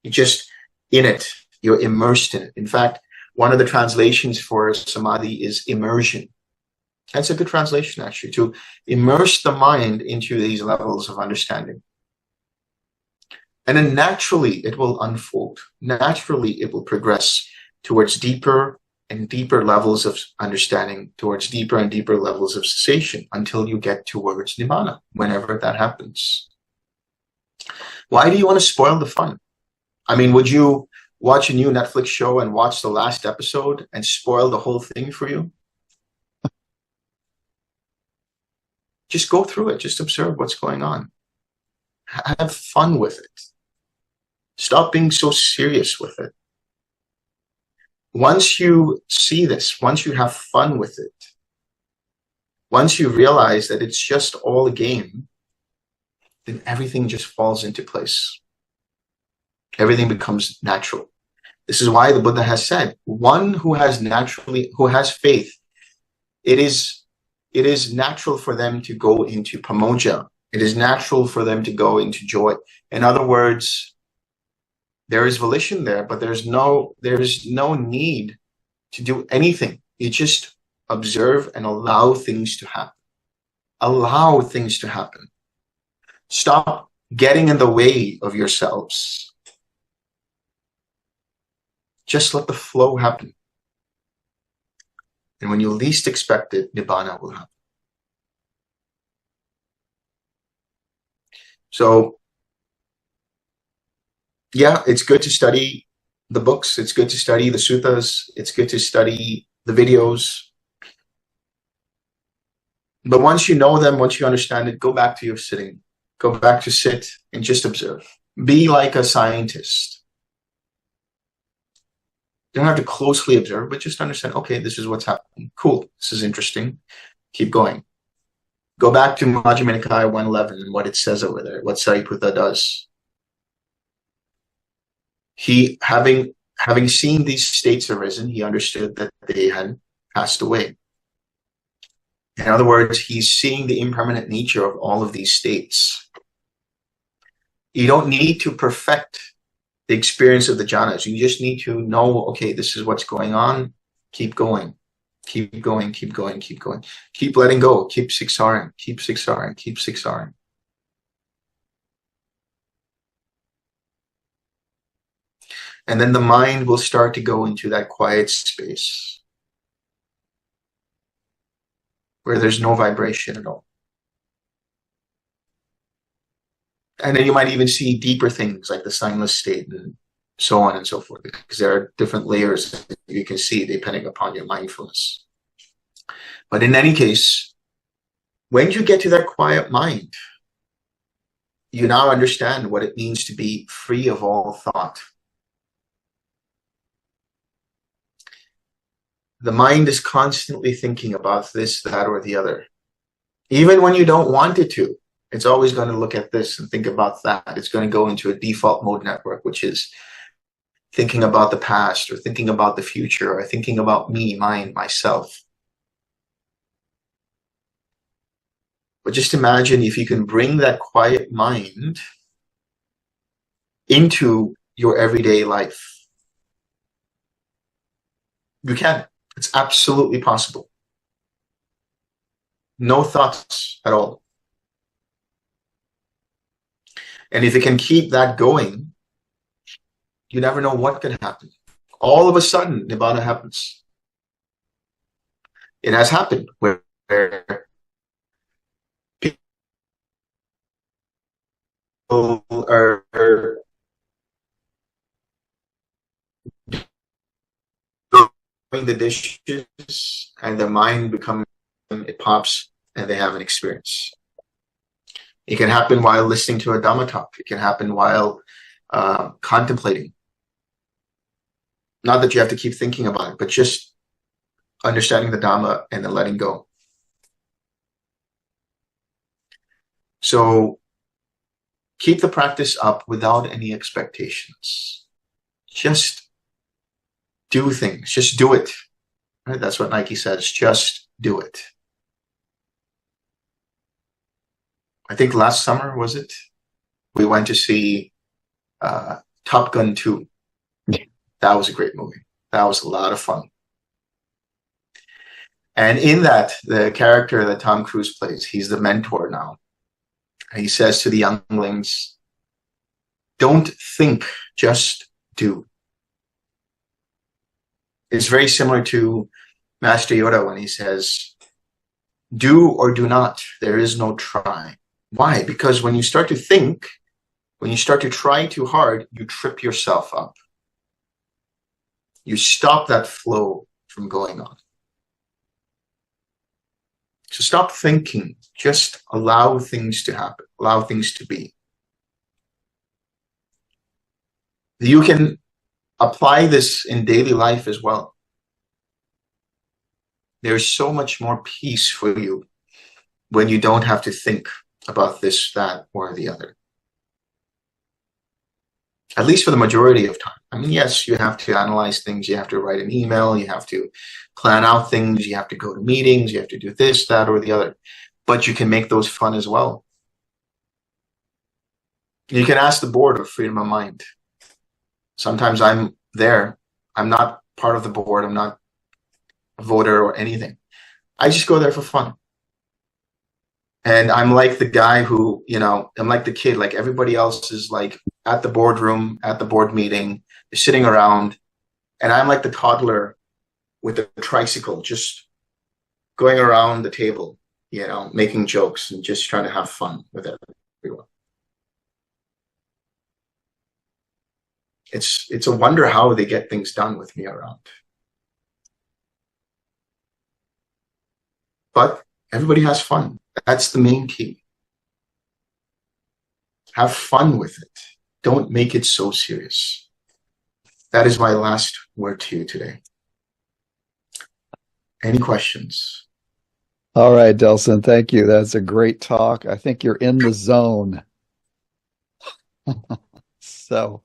You're just in it. You're immersed in it. In fact, one of the translations for samadhi is immersion. That's a good translation, actually, to immerse the mind into these levels of understanding. And then naturally, it will unfold. Naturally, it will progress towards deeper and deeper levels of understanding, towards deeper and deeper levels of cessation, until you get towards Nibana, whenever that happens. Why do you want to spoil the fun? I mean, would you watch a new Netflix show and watch the last episode and spoil the whole thing for you? Just go through it. Just observe what's going on. Have fun with it. Stop being so serious with it. Once you see this, once you have fun with it, once you realize that it's just all a game, then everything just falls into place. Everything becomes natural. This is why the Buddha has said, one who has faith, it is natural for them to go into pamoja. It is natural for them to go into joy. In other words, there is volition there, but there is no need to do anything. You just observe and allow things to happen. Allow things to happen. Stop getting in the way of yourselves. Just let the flow happen. And when you least expect it, Nibana will happen. So, yeah, it's good to study the books. It's good to study the suttas. It's good to study the videos. But once you know them, once you understand it, go back to your sitting. Go back to sit and just observe. Be like a scientist. You don't have to closely observe, but just understand, okay, this is what's happening. Cool. This is interesting. Keep going. Go back to Majjhima Nikaya 111 and what it says over there, what Sariputta does. He, having seen these states arisen, he understood that they had passed away. In other words, he's seeing the impermanent nature of all of these states. You don't need to perfect the experience of the jhanas. You just need to know, okay, this is what's going on. Keep going. Keep going, keep going, keep going. Keep letting go. Keep siksaring, keep siksaring, keep siksaring. And then the mind will start to go into that quiet space where there's no vibration at all. And then you might even see deeper things like the signless state and so on and so forth, because there are different layers that you can see depending upon your mindfulness. But in any case, when you get to that quiet mind, you now understand what it means to be free of all thought. The mind is constantly thinking about this, that, or the other. Even when you don't want it to, it's always going to look at this and think about that. It's going to go into a default mode network, which is thinking about the past or thinking about the future or thinking about me, mine, myself. But just imagine if you can bring that quiet mind into your everyday life. You can. It's absolutely possible. No thoughts at all. And if you can keep that going, you never know what can happen. All of a sudden, Nibana happens. It has happened where people are doing the dishes and their mind becomes, it pops and they have an experience. It can happen while listening to a Dhamma talk. It can happen while contemplating. Not that you have to keep thinking about it, but just understanding the Dhamma and then letting go. So keep the practice up without any expectations. Just do things. Just do it. Right? That's what Nike says. Just do it. I think last summer, was it? We went to see Top Gun 2. That was a great movie. That was a lot of fun. And in that, the character that Tom Cruise plays, he's the mentor now. And he says to the younglings, don't think, just do. It's very similar to Master Yoda when he says, do or do not. There is no try. Why? Because when you start to think, when you start to try too hard, you trip yourself up. You stop that flow from going on. So stop thinking. Just allow things to happen. Allow things to be. You can apply this in daily life as well. There's so much more peace for you when you don't have to think about this, that, or the other. At least for the majority of time. I mean, yes, you have to analyze things. You have to write an email. You have to plan out things. You have to go to meetings. You have to do this, that, or the other. But you can make those fun as well. You can ask the board of freedom of mind. Sometimes I'm there. I'm not part of the board. I'm not a voter or anything. I just go there for fun. And I'm like the guy who, you know, I'm like the kid, like everybody else is like at the boardroom, at the board meeting, they're sitting around. And I'm like the toddler with the tricycle, just going around the table, you know, making jokes and just trying to have fun with everyone. It's a wonder how they get things done with me around. But everybody has fun. That's the main key. Have fun with it. Don't make it so serious. That is my last word to you today. Any questions? All right, Delson, thank you. That's a great talk. I think you're in the zone. So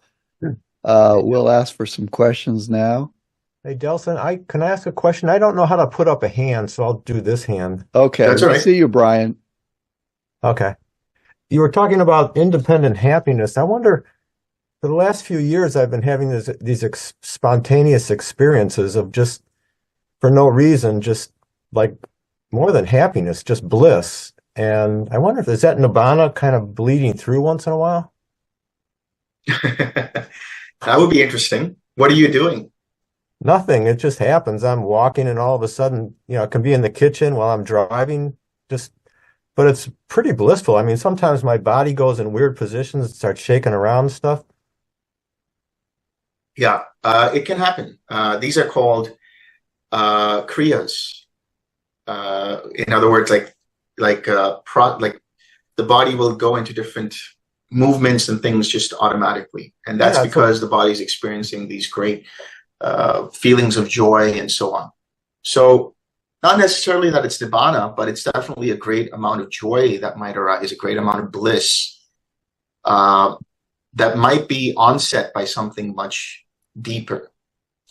we'll ask for some questions now. Hey, Delson, can I ask a question? I don't know how to put up a hand, so I'll do this hand. Okay, that's all right. See you, Brian. Okay. You were talking about independent happiness. I wonder, for the last few years, I've been having these spontaneous experiences of just, for no reason, just like more than happiness, just bliss. And I wonder if is that Nibana kind of bleeding through once in a while? That would be interesting. What are you doing? Nothing. It just happens. I'm walking and all of a sudden, you know, I can be in the kitchen while I'm driving, but it's pretty blissful. I mean, sometimes my body goes in weird positions and starts shaking around and stuff. Yeah, it can happen. These are called kriyas. In other words, like the body will go into different movements and things just automatically. And that's because the body's experiencing these great feelings of joy and so on. So not necessarily that it's Nibana, but it's definitely a great amount of joy that might arise, a great amount of bliss that might be onset by something much deeper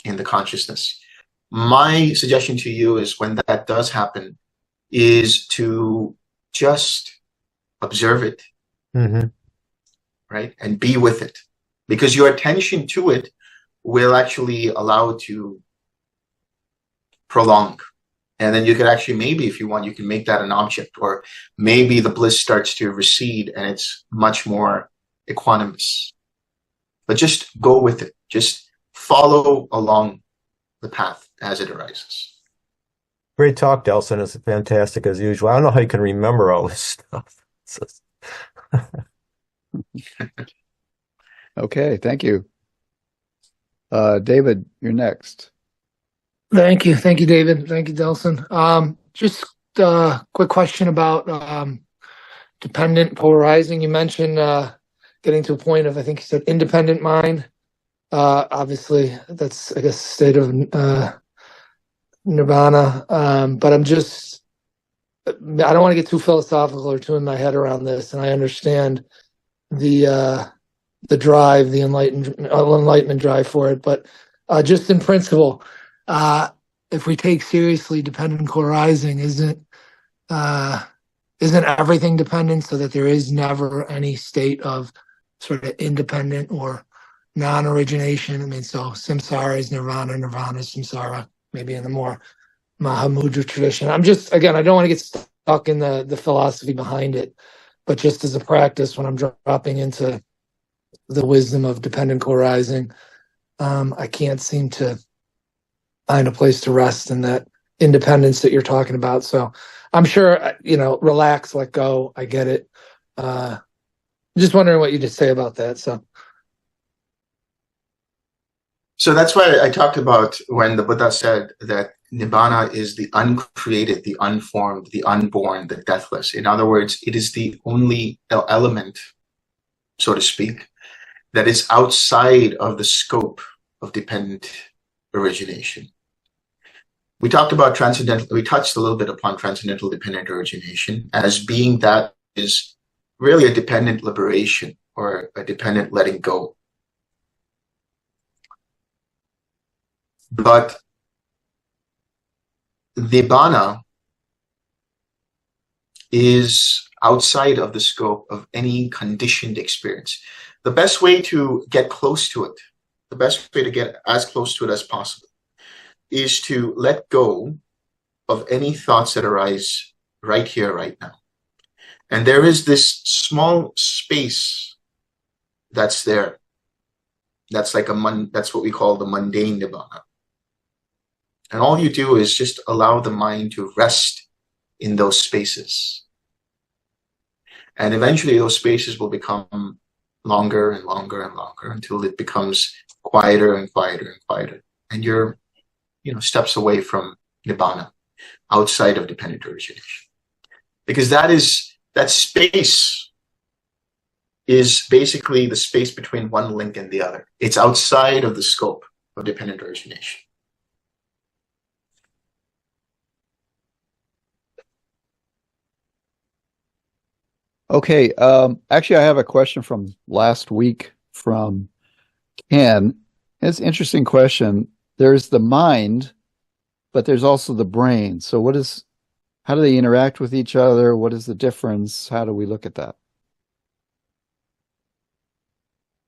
in the consciousness. My suggestion to you is when that does happen is to just observe it, right? And be with it, because your attention to it will actually allow it to prolong. And then you could actually, maybe if you want, you can make that an object, or maybe the bliss starts to recede and it's much more equanimous. But just go with it. Just follow along the path as it arises. Great talk, Delson. It's fantastic as usual. I don't know how you can remember all this stuff. Okay, thank you. David, you're next. Thank you, David. Thank you, Delson. Just a quick question about dependent polarizing. You mentioned getting to a point of, I think you said, independent mind. Obviously, that's, I guess, state of Nibana. But I don't want to get too philosophical or too in my head around this, and I understand the drive, the enlightenment drive for it. But just in principle, if we take seriously dependent co-arising, isn't everything dependent, so that there is never any state of sort of independent or non-origination? I mean, so samsara is nirvana, nirvana is samsara, maybe in the more Mahamudra tradition. I'm just, again, I don't want to get stuck in the philosophy behind it, but just as a practice, when I'm dropping into the wisdom of dependent co-arising, I can't seem to find a place to rest in that independence that you're talking about. So I'm sure, relax, let go. I get it. Just wondering what you just say about that. So that's why I talked about when the Buddha said that Nibbana is the uncreated, the unformed, the unborn, the deathless. In other words, it is the only element, so to speak, that is outside of the scope of dependent origination. We touched a little bit upon transcendental dependent origination as being that is really a dependent liberation or a dependent letting go. But Nibana is outside of the scope of any conditioned experience. The best way to get close to it, the best way to get as close to it as possible, is to let go of any thoughts that arise right here, right now. And there is this small space that's there. That's like that's what we call the mundane Nibana. And all you do is just allow the mind to rest in those spaces. And eventually those spaces will become longer and longer and longer until it becomes quieter and quieter and quieter. And you're, steps away from Nibana, outside of dependent origination. Because that space is basically the space between one link and the other. It's outside of the scope of dependent origination. Okay. Actually, I have a question from last week from Ken. It's an interesting question. There's the mind, but there's also the brain. So how do they interact with each other? What is the difference? How do we look at that?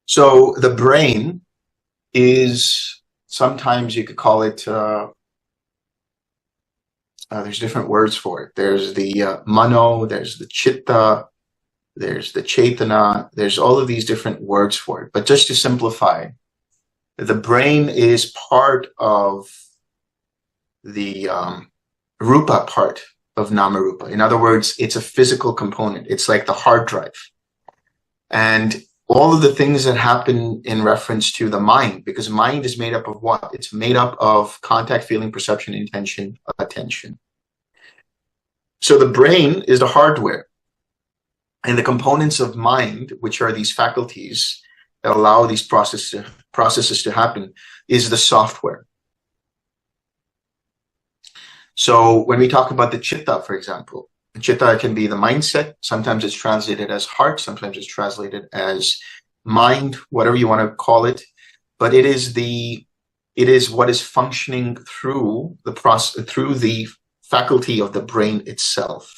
So the brain is, sometimes you could call it, there's different words for it. There's the mano, there's the chitta, there's the chetana, there's all of these different words for it. But just to simplify, the brain is part of the rupa part of nama-rupa. In other words, it's a physical component. It's like the hard drive. And all of the things that happen in reference to the mind, because mind is made up of what? It's made up of contact, feeling, perception, intention, attention. So the brain is the hardware. And the components of mind, which are these faculties that allow these processes to happen, is the software. So when we talk about the chitta, for example, the chitta can be the mindset. Sometimes it's translated as heart. Sometimes it's translated as mind, whatever you want to call it. But it is what is functioning through the faculty of the brain itself.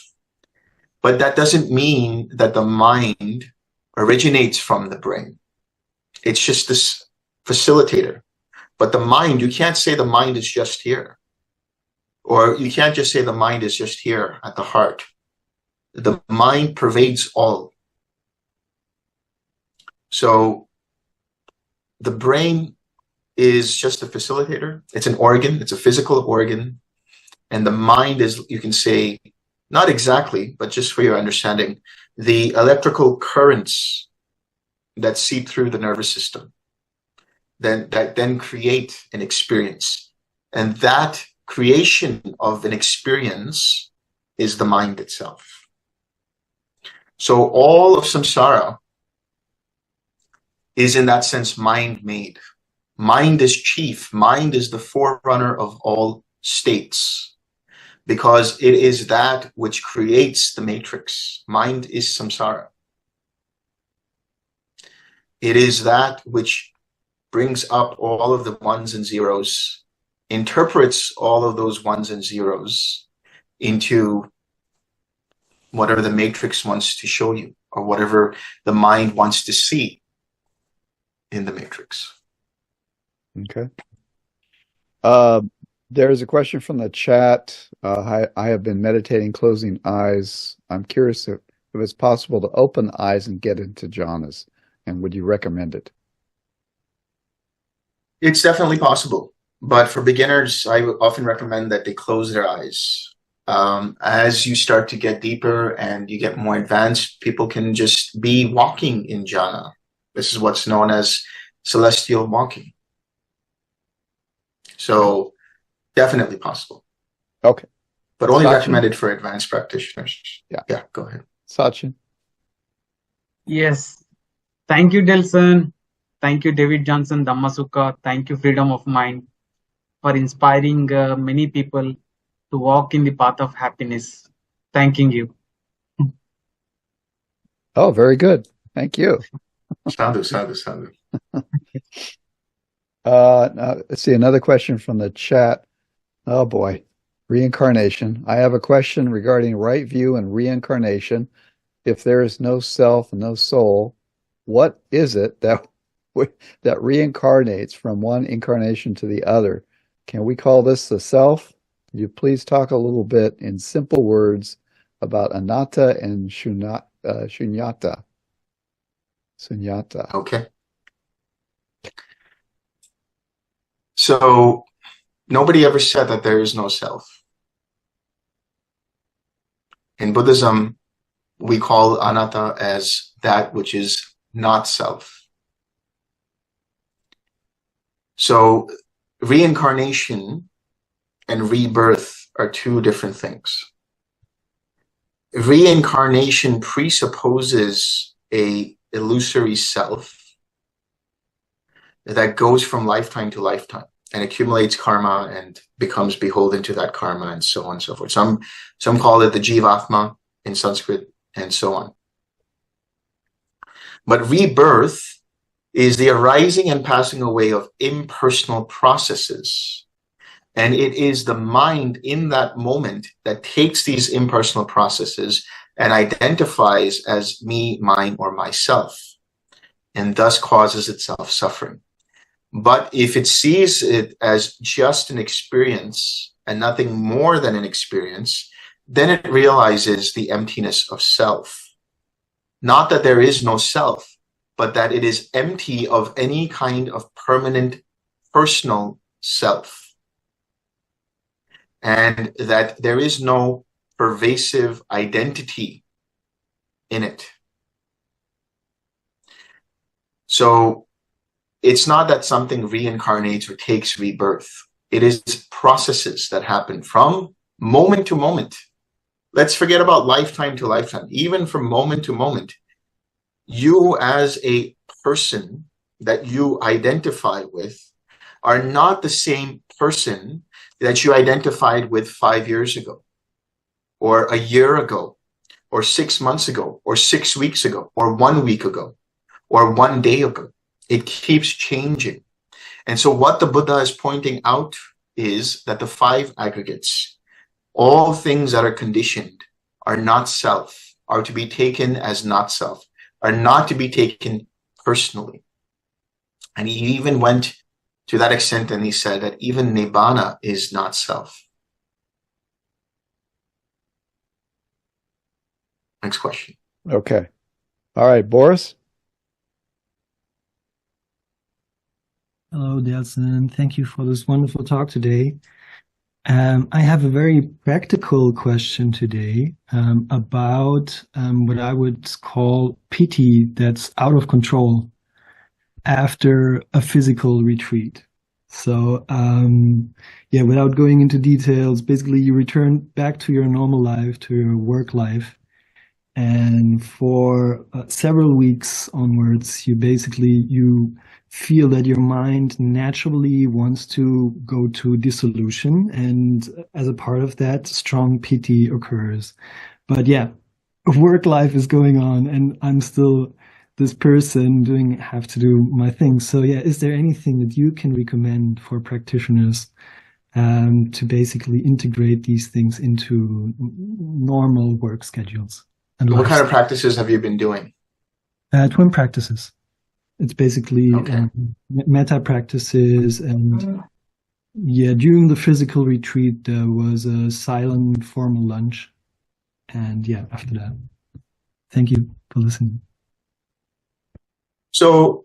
But that doesn't mean that the mind originates from the brain. It's just this facilitator. But the mind, you can't say the mind is just here. Or you can't just say the mind is just here at the heart. The mind pervades all. So the brain is just a facilitator. It's an organ. It's a physical organ. And the mind is, you can say, not exactly, but just for your understanding, the electrical currents that seep through the nervous system that then create an experience. And that creation of an experience is the mind itself. So all of samsara is in that sense mind-made. Mind is chief. Mind is the forerunner of all states, because it is that which creates the matrix. Mind is samsara. It is that which brings up all of the ones and zeros, interprets all of those ones and zeros into whatever the matrix wants to show you, or whatever the mind wants to see in the matrix. Okay. There's a question from the chat. I have been meditating closing eyes. I'm curious if it's possible to open the eyes and get into jhanas, and would you recommend it? It's definitely possible, but for beginners, I would often recommend that they close their eyes. As you start to get deeper and you get more advanced, people can just be walking in jhana. This is what's known as celestial walking. So definitely possible. Okay. But only Sachin? recommended for advanced practitioners. Yeah, go ahead. Sachin? Yes. Thank you, Delson. Thank you, David Johnson, Dhamma Sukha. Thank you, Freedom of Mind, for inspiring many people to walk in the path of happiness. Thanking you. Oh, very good. Thank you. Sadhu, sadhu, sadhu. Now, let's see, another question from the chat. Oh boy, reincarnation. I have a question regarding right view and reincarnation. If there is no self and no soul, what is it that reincarnates from one incarnation to the other? Can we call this the self? Could you please talk a little bit in simple words about anatta and shunyata? Sunyata. Okay. So nobody ever said that there is no self. In Buddhism, we call anatta as that which is not self. So reincarnation and rebirth are two different things. Reincarnation presupposes a illusory self that goes from lifetime to lifetime and accumulates karma and becomes beholden to that karma, and so on and so forth. Some call it the jivatma in Sanskrit, and so on. But rebirth is the arising and passing away of impersonal processes. And it is the mind in that moment that takes these impersonal processes and identifies as me, mine, or myself, and thus causes itself suffering. But if it sees it as just an experience and nothing more than an experience, then it realizes the emptiness of self. Not that there is no self, but that it is empty of any kind of permanent personal self. And that there is no pervasive identity in it. So it's not that something reincarnates or takes rebirth. It is processes that happen from moment to moment. Let's forget about lifetime to lifetime. Even from moment to moment, you as a person that you identify with are not the same person that you identified with 5 years ago, or a year ago, or 6 months ago, or 6 weeks ago, or 1 week ago, or 1 day ago. It keeps changing. And so what the Buddha is pointing out is that the 5 aggregates, all things that are conditioned, are not self, are to be taken as not self, are not to be taken personally. And he even went to that extent and he said that even Nibana is not self. Next question. Okay. All right, Boris? Hello, Delson. Thank you for this wonderful talk today. I have a very practical question today about what I would call pity that's out of control after a physical retreat. So, yeah, without going into details, basically you return back to your normal life, to your work life. And for several weeks onwards, you feel that your mind naturally wants to go to dissolution, and as a part of that, strong pity occurs. But yeah, work life is going on, and I'm still this person have to do my thing. So yeah, is there anything that you can recommend for practitioners to basically integrate these things into normal work schedules? What kind of practices have you been doing? TWIM practices. It's basically Okay. metta practices, and yeah, during the physical retreat there was a silent formal lunch, and yeah, after that. Thank you for listening. So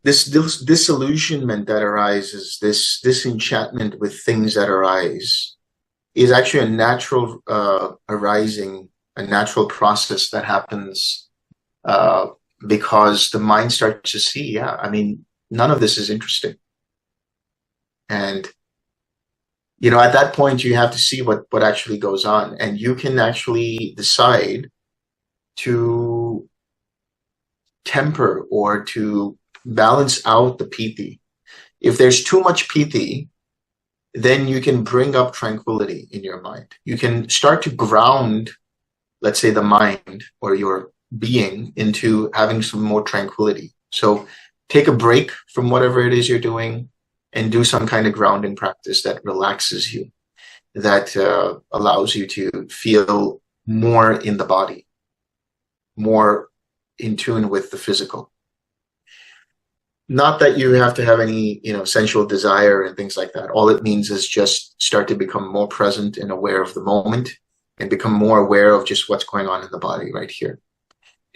this disillusionment that arises, this disenchantment with things that arise, is actually a natural arising, a natural process that happens because the mind starts to see, yeah, I mean, none of this is interesting. And, you know, at that point, you have to see what actually goes on. And you can actually decide to temper or to balance out the piti. If there's too much piti, then you can bring up tranquility in your mind. You can start to ground, let's say, the mind or your being into having some more tranquility. So take a break from whatever it is you're doing and do some kind of grounding practice that relaxes you, that allows you to feel more in the body, more in tune with the physical. Not that you have to have any, you know, sensual desire and things like that. All it means is just start to become more present and aware of the moment and become more aware of just what's going on in the body right here.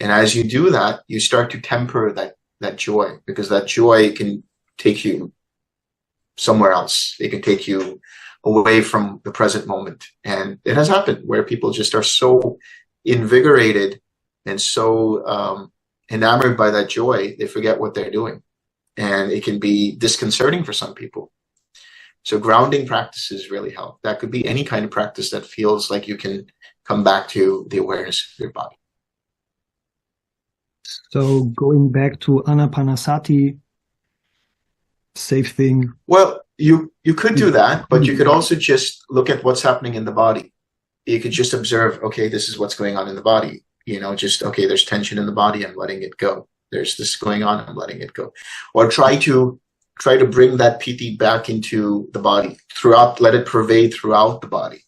And as you do that, you start to temper that joy, because that joy can take you somewhere else. It can take you away from the present moment. And it has happened where people just are so invigorated and so enamored by that joy, they forget what they're doing. And it can be disconcerting for some people. So grounding practices really help. That could be any kind of practice that feels like you can come back to the awareness of your body. So going back to anapanasati, safe thing. Well, you could do that, but you could also just look at what's happening in the body. You could just observe, okay, this is what's going on in the body. You know, just, okay, there's tension in the body, I'm letting it go. There's this going on, I'm letting it go. Or try to bring that piti back into the body throughout, let it pervade throughout the body,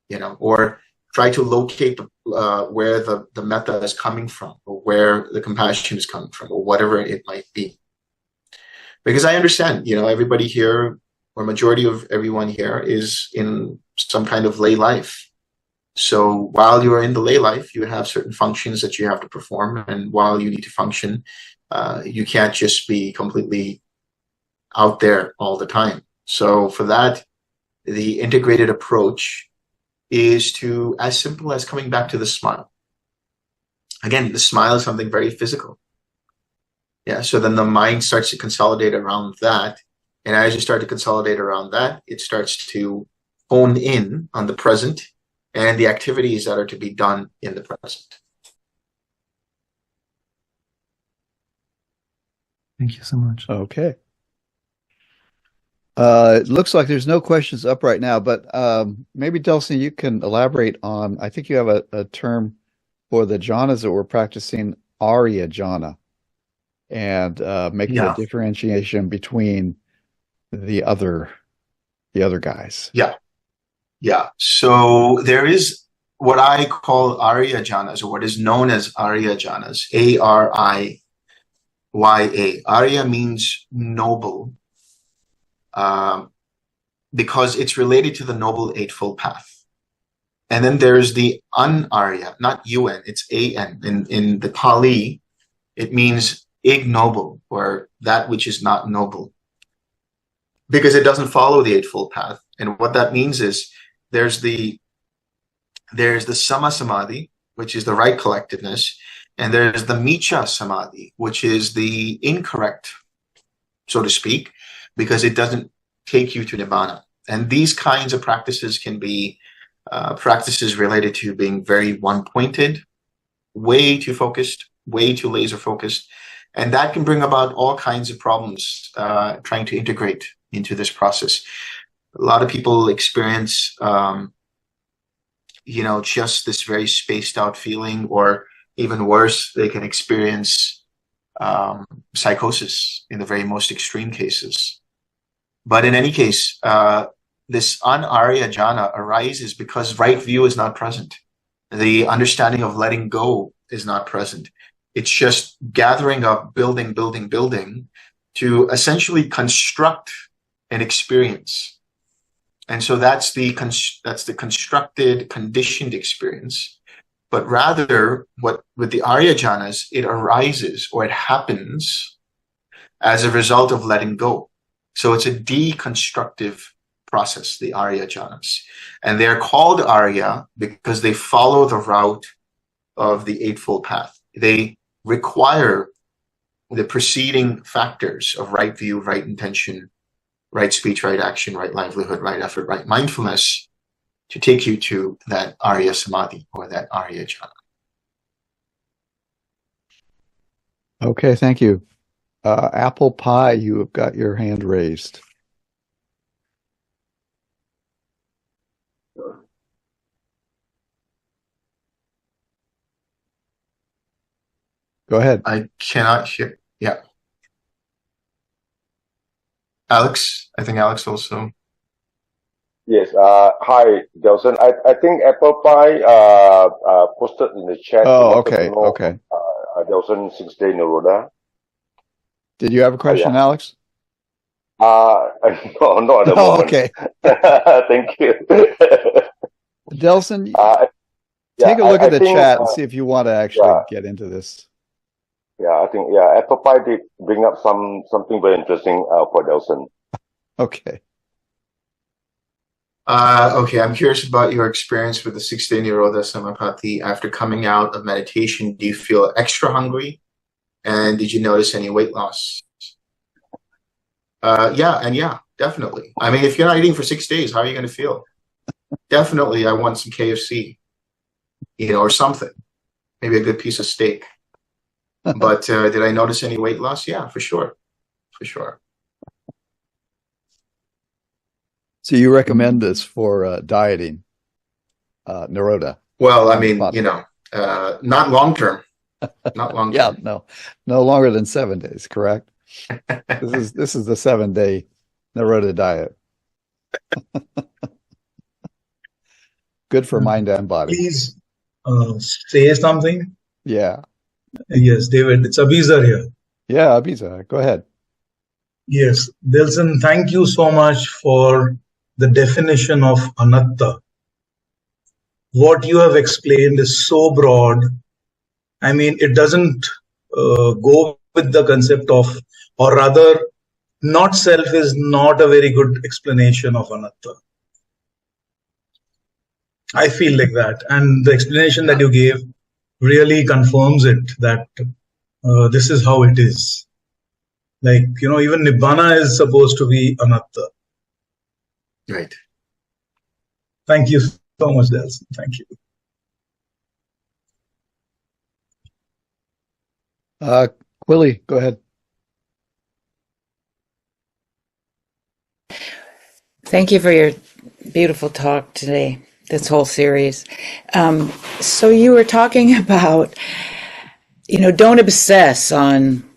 you know, or try to locate where the metta is coming from, or where the compassion is coming from, or whatever it might be. Because I understand, you know, everybody here, or majority of everyone here, is in some kind of lay life. So while you're in the lay life, you have certain functions that you have to perform. And while you need to function, you can't just be completely out there all the time. So for that, the integrated approach is to, as simple as coming back to the smile. Again, the smile is something very physical. Yeah, so then the mind starts to consolidate around that. And as you start to consolidate around that, it starts to hone in on the present and the activities that are to be done in the present. Thank you so much. Okay. It looks like there's no questions up right now, but maybe Delson, you can elaborate on, I think you have a term for the jhanas that we're practicing, Arya jhana, and making a differentiation between the other guys. Yeah. So there is what I call Arya jhanas, or what is known as Arya jhanas, Arya. Arya means noble, because it's related to the Noble Eightfold Path. And then there's the un-Arya, not UN, it's AN. In the Pali, it means ignoble, or that which is not noble, because it doesn't follow the Eightfold Path. And what that means is there's the sama samadhi, which is the right collectedness, and there's the micha samadhi, which is the incorrect, so to speak, because it doesn't take you to Nibana. And these kinds of practices can be practices related to being very one-pointed, way too focused, way too laser-focused, and that can bring about all kinds of problems trying to integrate into this process. A lot of people experience, just this very spaced out feeling, or even worse, they can experience psychosis in the very most extreme cases. But in any case, this un-Arya jhana arises because right view is not present. The understanding of letting go is not present. It's just gathering up, building to essentially construct an experience. And so that's the constructed, conditioned experience. But rather, with the Arya jhanas, it arises, or it happens as a result of letting go. So it's a deconstructive process, the Arya jhanas. And they're called Arya because they follow the route of the Eightfold Path. They require the preceding factors of right view, right intention, right speech, right action, right livelihood, right effort, right mindfulness to take you to that Arya samadhi, or that Arya jhana. Okay, thank you. Apple Pie, you have got your hand raised. Go ahead. I cannot hear. Yeah. Alex, I think Alex also. Yes. Hi, Delson. I think Apple Pie posted in the chat. Oh, okay. Okay. Delson 6-day Nirodha. Did you have a question, yeah. Alex? No, not at the moment. Okay. Thank you. Delson, take a look at the chat and see if you want to actually get into this. Yeah, I think Apple Pie did bring up something very interesting for Delson. Okay. Okay, I'm curious about your experience with the 6-day Nirodha Samapatti. After coming out of meditation, do you feel extra hungry? And did you notice any weight loss? Yeah, definitely. I mean, if you're not eating for 6 days, how are you going to feel? Definitely, I want some KFC, or something. Maybe a good piece of steak. But did I notice any weight loss? Yeah, for sure. For sure. So you recommend this for dieting, Nirodha? Well, I mean, not long term. Not long term. Yeah, no longer than 7 days, correct? This is the 7-day Nirodha diet. Good for mind and body. Please say something. Yeah. Yes, David, it's Abizar here. Yeah, Abizar, go ahead. Yes, Delson, thank you so much for the definition of anatta. What you have explained is so broad. I mean, it doesn't go with the concept of, or rather, not self is not a very good explanation of anatta. I feel like that. And the explanation that you gave really confirms it, that this is how it is. Like, even Nibana is supposed to be anatta. Right. Thank you so much, Delson. Thank you. Quilly, go ahead. Thank you for your beautiful talk today, this whole series. So you were talking about, don't obsess on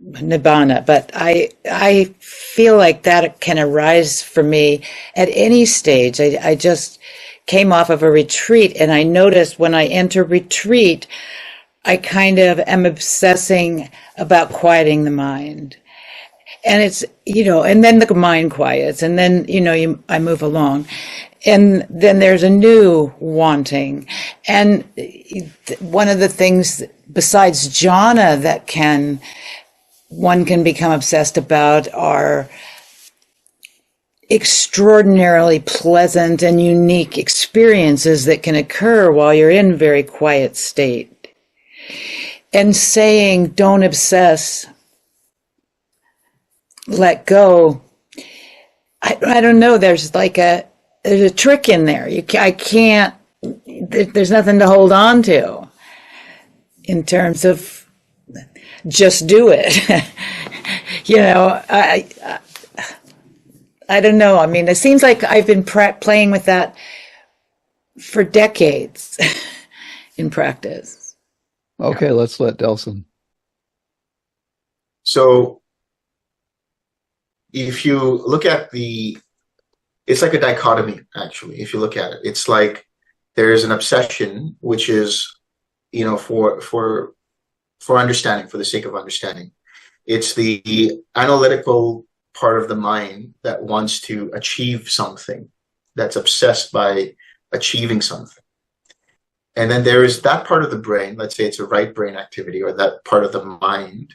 Nibana, but I feel like that can arise for me at any stage. I just came off of a retreat, and I noticed when I enter retreat, I kind of am obsessing about quieting the mind. And it's, and then the mind quiets, and then, I move along. And then there's a new wanting. And one of the things besides jhana that one can become obsessed about are extraordinarily pleasant and unique experiences that can occur while you're in very quiet state. And saying, don't obsess, let go. I don't know. There's a trick in there. There's nothing to hold on to in terms of just do it. I don't know. I mean, it seems like I've been playing with that for decades in practice. Okay, let's let Delson. So if you look at it's like a dichotomy, actually. If you look at it, it's like there's an obsession, which is, for understanding, for the sake of understanding. It's the analytical part of the mind that wants to achieve something, that's obsessed by achieving something. And then there is that part of the brain, let's say it's a right brain activity, or that part of the mind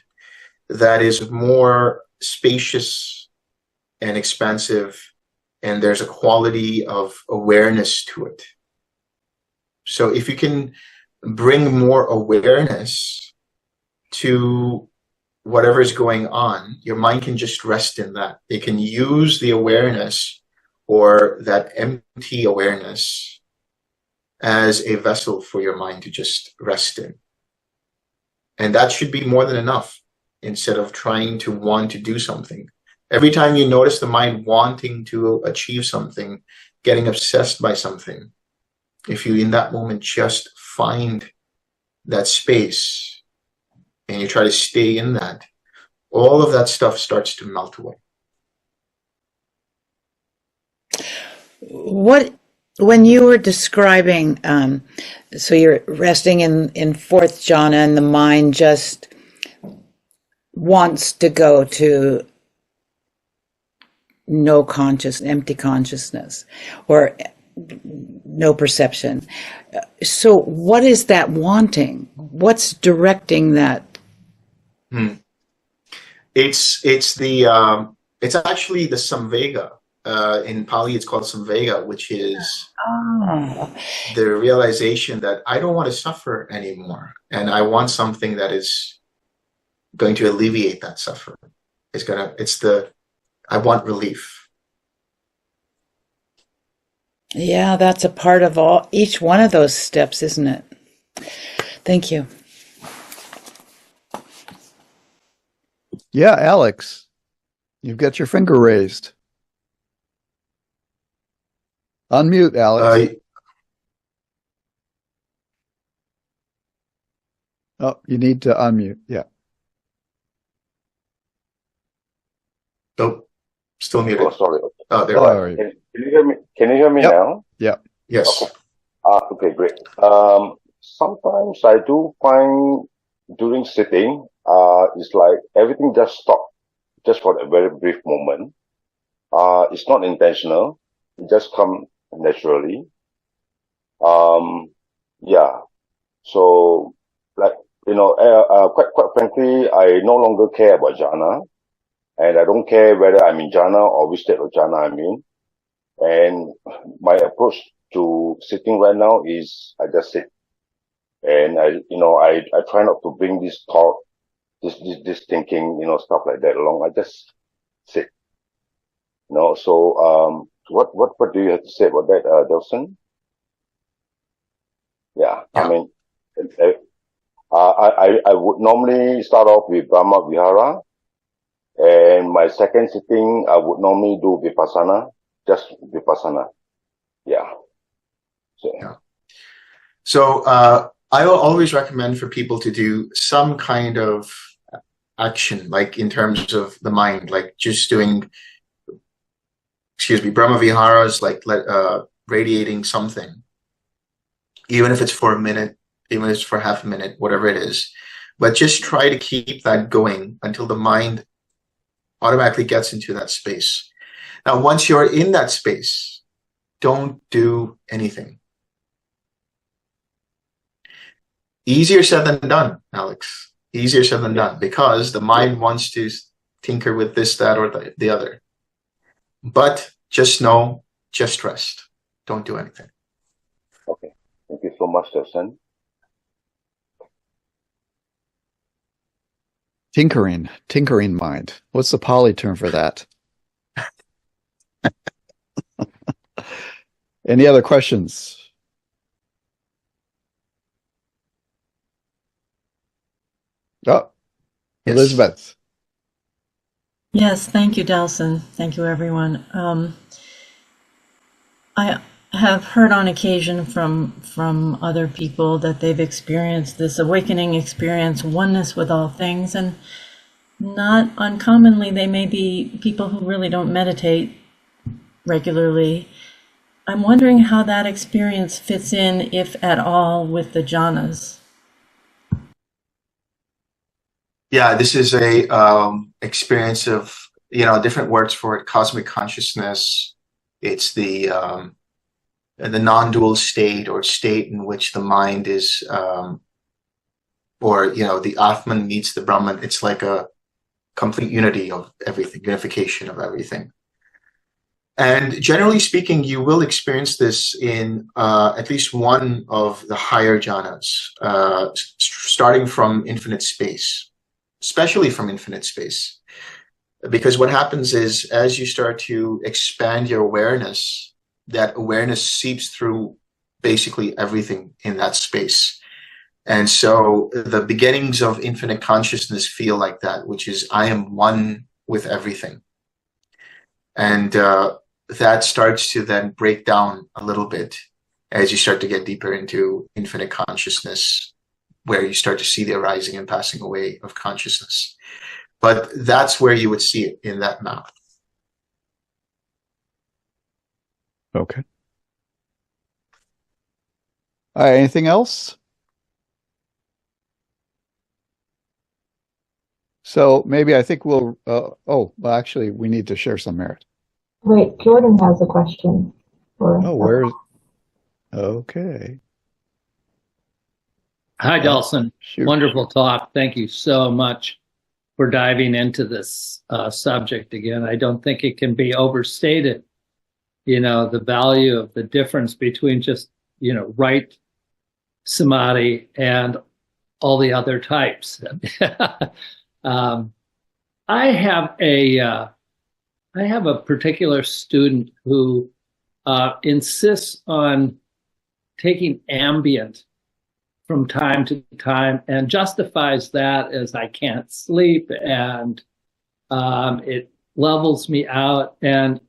that is more spacious and expansive, and there's a quality of awareness to it. So if you can bring more awareness to whatever is going on, your mind can just rest in that. It can use the awareness, or that empty awareness, as a vessel for your mind to just rest in. And that should be more than enough, instead of trying to want to do something. Every time you notice the mind wanting to achieve something, getting obsessed by something, if you in that moment just find that space and you try to stay in that, all of that stuff starts to melt away. When you were describing, so you're resting in fourth jhana, and the mind just wants to go to no empty consciousness, or no perception. So what is that wanting? What's directing that? It's actually the samvega. In Pali, it's called samvega, which is the realization that I don't want to suffer anymore, and I want something that is going to alleviate that suffering. I want relief. Yeah, that's a part of each one of those steps, isn't it? Thank you. Yeah, Alex, you've got your finger raised. Unmute, Alex. Oh, you need to unmute. Yeah. Nope. Still muted. Oh, sorry. Oh, there we go. Can you hear me? Can you hear me now? Yeah. Yes. Okay. Okay, great. Sometimes I do find during sitting, it's like everything just stops, just for a very brief moment. It's not intentional. It just comes naturally. Yeah. So, quite frankly, I no longer care about jhana. And I don't care whether I'm in jhana or which state of jhana I'm in. And my approach to sitting right now is I just sit. And I try not to bring this thought, this thinking, stuff like that along. I just sit. So, what do you have to say about that, Delson? Yeah. I mean, I would normally start off with Brahma Vihara. And my second sitting, I would normally do Vipassana, just Vipassana. Yeah. So I will always recommend for people to do some kind of action, like in terms of the mind, like just doing, Brahma Viharas, like radiating something, even if it's for a minute, even if it's for half a minute, whatever it is. But just try to keep that going until the mind automatically gets into that space. Now, once you're in that space, don't do anything. Easier said than done, Alex. Easier said than done, because the mind wants to tinker with this, that, or the other. But just know, just rest. Don't do anything. Okay. Thank you so much, Delson. Tinkering mind. What's the Pali term for that? Any other questions? Oh, Yes. Elizabeth. Yes, thank you, Delson. Thank you, everyone. I have heard on occasion from other people that they've experienced this awakening experience, oneness with all things, and not uncommonly, they may be people who really don't meditate regularly. I'm wondering how that experience fits in, if at all, with the jhanas. Yeah, this is a experience of, different words for it. Cosmic consciousness. It's the non-dual state, or state in which the mind is, the Atman meets the Brahman. It's like a complete unity of everything, unification of everything. And generally speaking, you will experience this in at least one of the higher jhanas, starting from infinite space, especially from infinite space. Because what happens is, as you start to expand your awareness, that awareness seeps through basically everything in that space. And so the beginnings of infinite consciousness feel like that, which is, I am one with everything. And that starts to then break down a little bit as you start to get deeper into infinite consciousness, where you start to see the arising and passing away of consciousness. But that's where you would see it, in that map. Okay. All right, anything else? So maybe I think we'll, actually, we need to share some merit. Wait, Jordan has a question. Okay. Hi, Delson. Shoot. Wonderful talk. Thank you so much for diving into this subject again. I don't think it can be overstated, the value of the difference between just, right samadhi and all the other types. I have a particular student who insists on taking ambient from time to time and justifies that as I can't sleep and it levels me out. And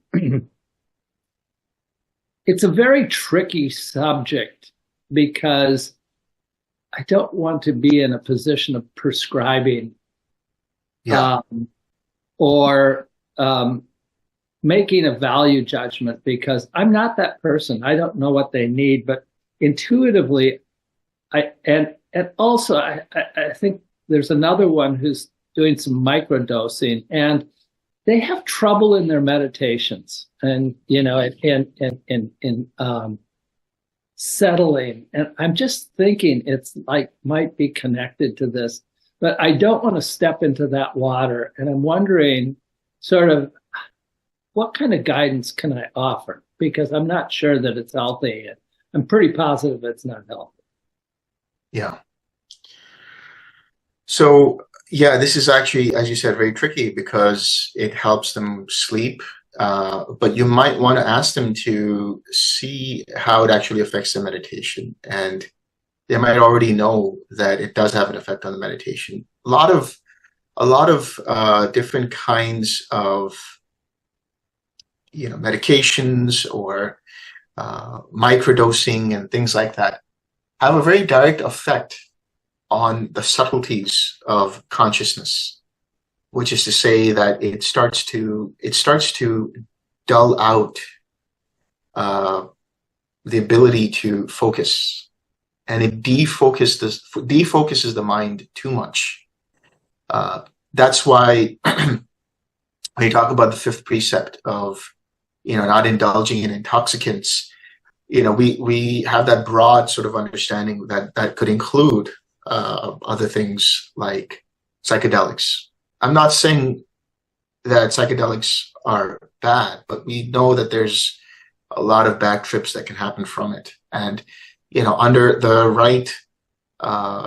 it's a very tricky subject because I don't want to be in a position of prescribing or making a value judgment, because I'm not that person. I don't know what they need, but intuitively, I think there's another one who's doing some microdosing, and they have trouble in their meditations and settling. And I'm just thinking it's like might be connected to this, but I don't want to step into that water. And I'm wondering sort of what kind of guidance can I offer? Because I'm not sure that it's healthy. I'm pretty positive it's not healthy. Yeah. So, this is actually, as you said, very tricky because it helps them sleep. But you might want to ask them to see how it actually affects their meditation. And they might already know that it does have an effect on the meditation. A lot of different kinds of medications or microdosing and things like that have a very direct effect on the subtleties of consciousness, which is to say that it starts to dull out the ability to focus, and it defocuses the mind too much. That's why when you talk about the fifth precept of, not indulging in intoxicants, we have that broad sort of understanding that could include other things like psychedelics. I'm not saying that psychedelics are bad, but we know that there's a lot of bad trips that can happen from it. And, under the right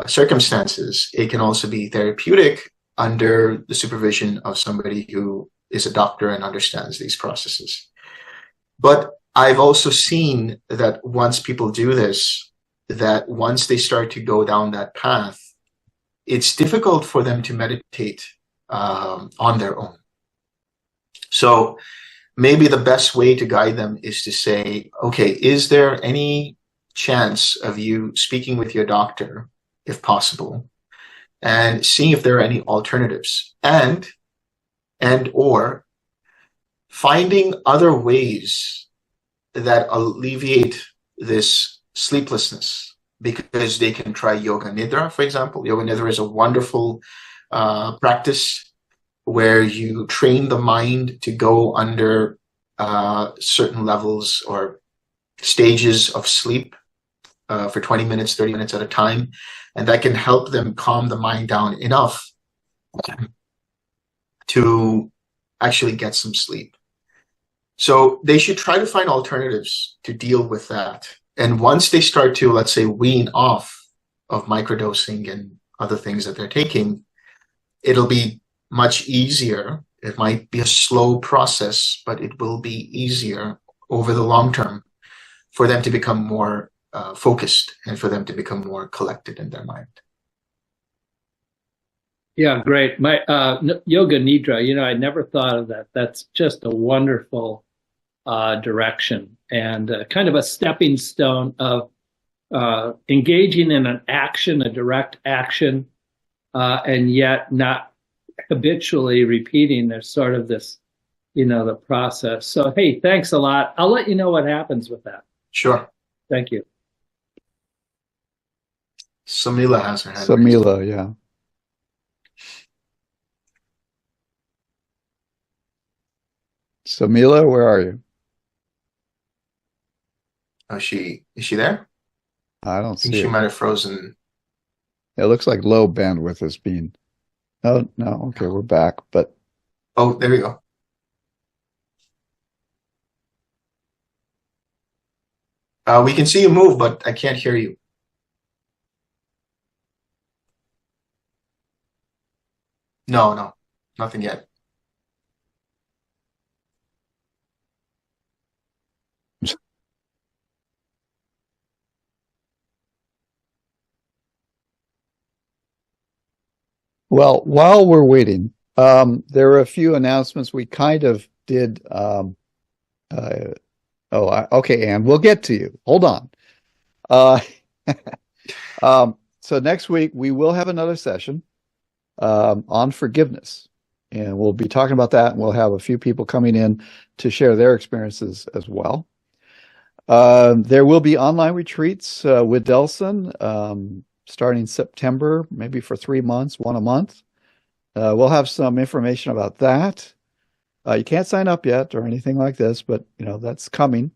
circumstances, it can also be therapeutic under the supervision of somebody who is a doctor and understands these processes. But I've also seen that once people do this, that once they start to go down that path, it's difficult for them to meditate on their own. So maybe the best way to guide them is to say, okay, is there any chance of you speaking with your doctor, if possible, and seeing if there are any alternatives, and or finding other ways that alleviate this sleeplessness, because they can try yoga nidra, for example. Yoga nidra is a wonderful practice where you train the mind to go under certain levels or stages of sleep for 20 minutes, 30 minutes at a time. And that can help them calm the mind down enough to actually get some sleep. So they should try to find alternatives to deal with that. And once they start to, let's say, wean off of microdosing and other things that they're taking, it'll be much easier. It might be a slow process, but it will be easier over the long term for them to become more focused and for them to become more collected in their mind. Yeah, great. My yoga nidra, I never thought of that. That's just a wonderful direction and kind of a stepping stone of engaging in an action, a direct action, and yet not habitually repeating. There's sort of this, the process. So, hey, thanks a lot. I'll let you know what happens with that. Sure. Thank you. Samila has her hand raised. Samila, yeah. Samila, where are you? Oh, is she there? I don't I think see she it. might have frozen. It looks like low bandwidth is being. Oh, no. Okay, we're back. But Oh, there we go. We can see you move, but I can't hear you. No, nothing yet. well, while we're waiting, there are a few announcements we kind of did. Okay, Anne, we'll get to you. Hold on. So next week we will have another session on forgiveness, and we'll be talking about that, and we'll have a few people coming in to share their experiences as well. There will be online retreats with Delson starting September, maybe for 3 months, one a month. We'll have some information about that. You can't sign up yet or anything like this, but that's coming.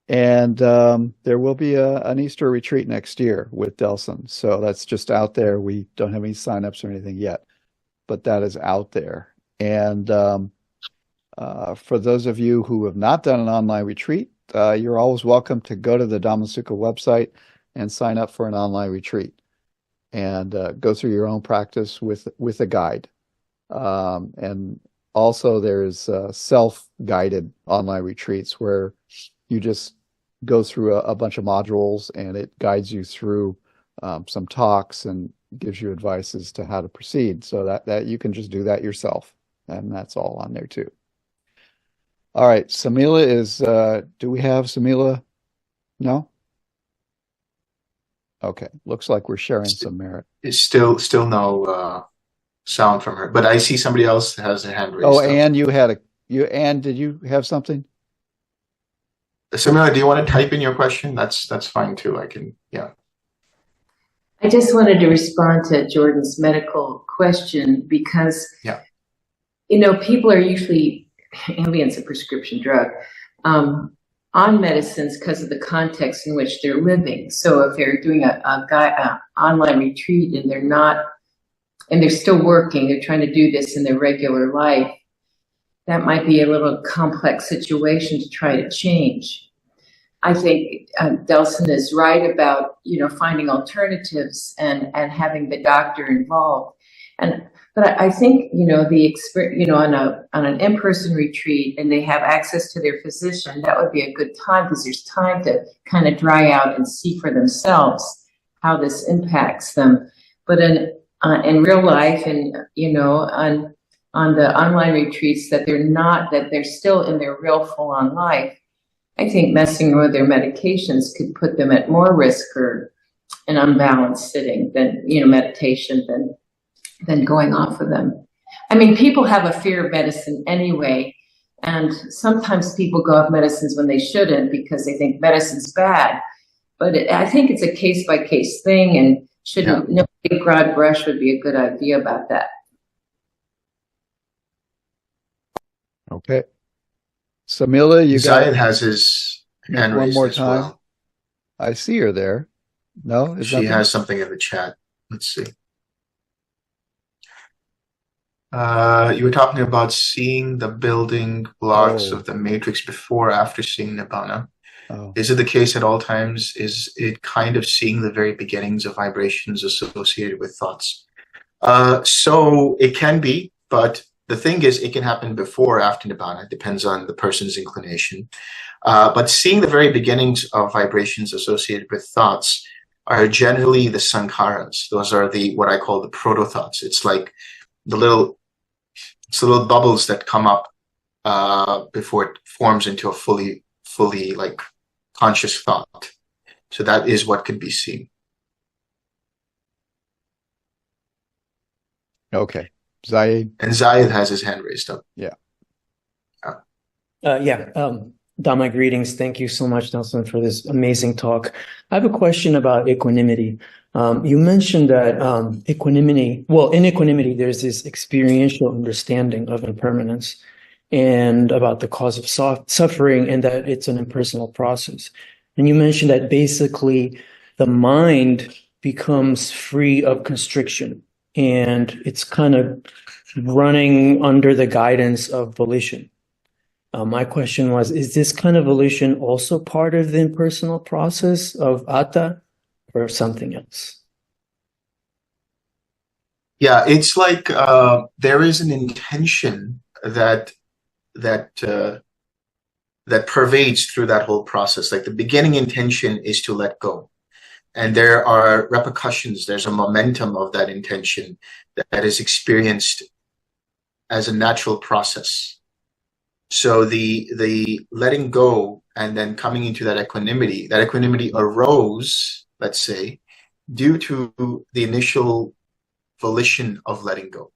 And there will be an Easter retreat next year with Delson. So that's just out there. We don't have any signups or anything yet, but that is out there. And for those of you who have not done an online retreat, you're always welcome to go to the Dhamma Sukha website and sign up for an online retreat and go through your own practice with a guide. And also there's self-guided online retreats where you just go through a bunch of modules and it guides you through some talks and gives you advice as to how to proceed, so that you can just do that yourself. And that's all on there too. All right, Samila is, do we have Samila? No? Okay, looks like we're sharing some merit. It's still no sound from her, but I see somebody else has their hand raised. Oh, Anne, Anne, did you have something? Samila, do you want to type in your question? That's fine too. Yeah. I just wanted to respond to Jordan's medical question because people are usually, Ambient's a prescription drug, on medicines because of the context in which they're living. So if they're doing a online retreat and they're still working, they're trying to do this in their regular life, that might be a little complex situation to try to change. I think Delson is right about, finding alternatives and having the doctor involved. But I think, the experience, on an in-person retreat and they have access to their physician, that would be a good time because there's time to kind of dry out and see for themselves how this impacts them. But in real life and, on the online retreats that they're still in their real full-on life, I think messing with their medications could put them at more risk for an unbalanced sitting than, meditation than going off of them. I mean, people have a fear of medicine anyway, and sometimes people go off medicines when they shouldn't because they think medicine's bad. But I think it's a case-by-case thing, and no big broad brush would be a good idea about that. Okay. Samila, you got Zayed has his hand one raised more as time. well. I see her there. No, is She has something in the chat. Let's see. You were talking about seeing the building blocks of the matrix before or after seeing Nibana. Is it the case at all times? Is it kind of seeing the very beginnings of vibrations associated with thoughts? So it can be, but the thing is, it can happen before or after Nibana. It depends on the person's inclination. But seeing the very beginnings of vibrations associated with thoughts are generally the sankharas. Those are what I call the proto-thoughts. It's like the little bubbles that come up before it forms into a fully like conscious thought. So that is what could be seen. Okay. Zayed. And Zayed has his hand raised up. Yeah. Dhamma greetings. Thank you so much, Nelson, for this amazing talk. I have a question about equanimity. You mentioned that in equanimity, there's this experiential understanding of impermanence and about the cause of suffering and that it's an impersonal process. And you mentioned that basically the mind becomes free of constriction and it's kind of running under the guidance of volition. My question was, is this kind of volition also part of the impersonal process of Atta or something else? Yeah, it's like there is an intention that pervades through that whole process. Like the beginning intention is to let go. And there are repercussions, there's a momentum of that intention that is experienced as a natural process. So the letting go and then coming into that equanimity arose, let's say, due to the initial volition of letting go.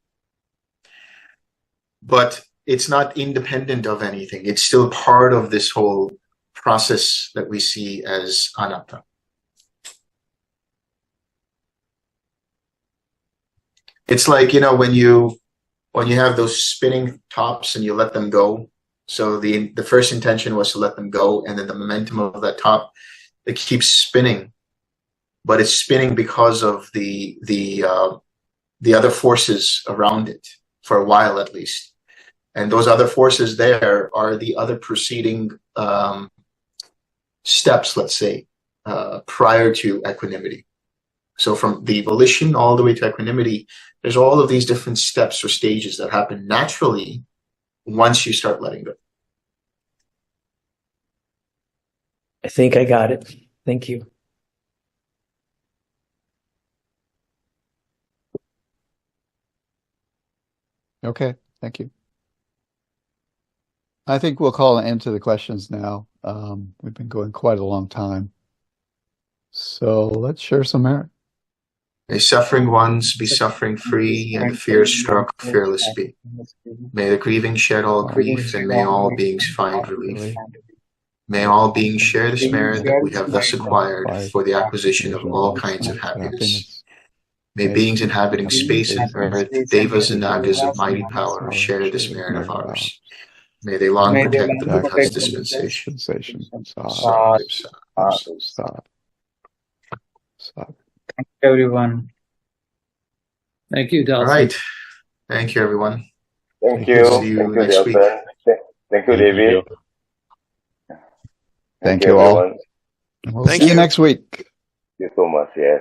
But it's not independent of anything. It's still part of this whole process that we see as anatta. It's like, when you have those spinning tops and you let them go. So the first intention was to let them go, and then the momentum of that top, it keeps spinning, but it's spinning because of the other forces around it for a while at least. And those other forces there are the other preceding steps, let's say, prior to equanimity. So from the volition all the way to equanimity, there's all of these different steps or stages that happen naturally once you start letting go. I think I got it. Thank you. Okay, thank you. I think we'll call an end to the questions now. We've been going quite a long time. So let's share some merit. May suffering ones be suffering free, and the fear struck fearless be. May the grieving shed all grief, and may all beings find relief. May all beings share this merit that we have thus acquired for the acquisition of all kinds of happiness. May beings inhabiting space and earth, devas and nagas of mighty power, share this merit of ours. May they long protect the Buddha's dispensation. Thank you, everyone. Thank you, Delson. All right. Thank you, everyone. Thank you. See you next week. Delson. Thank you, David. Thank you all. everyone. We'll see you next week. Thank you so much. Yes.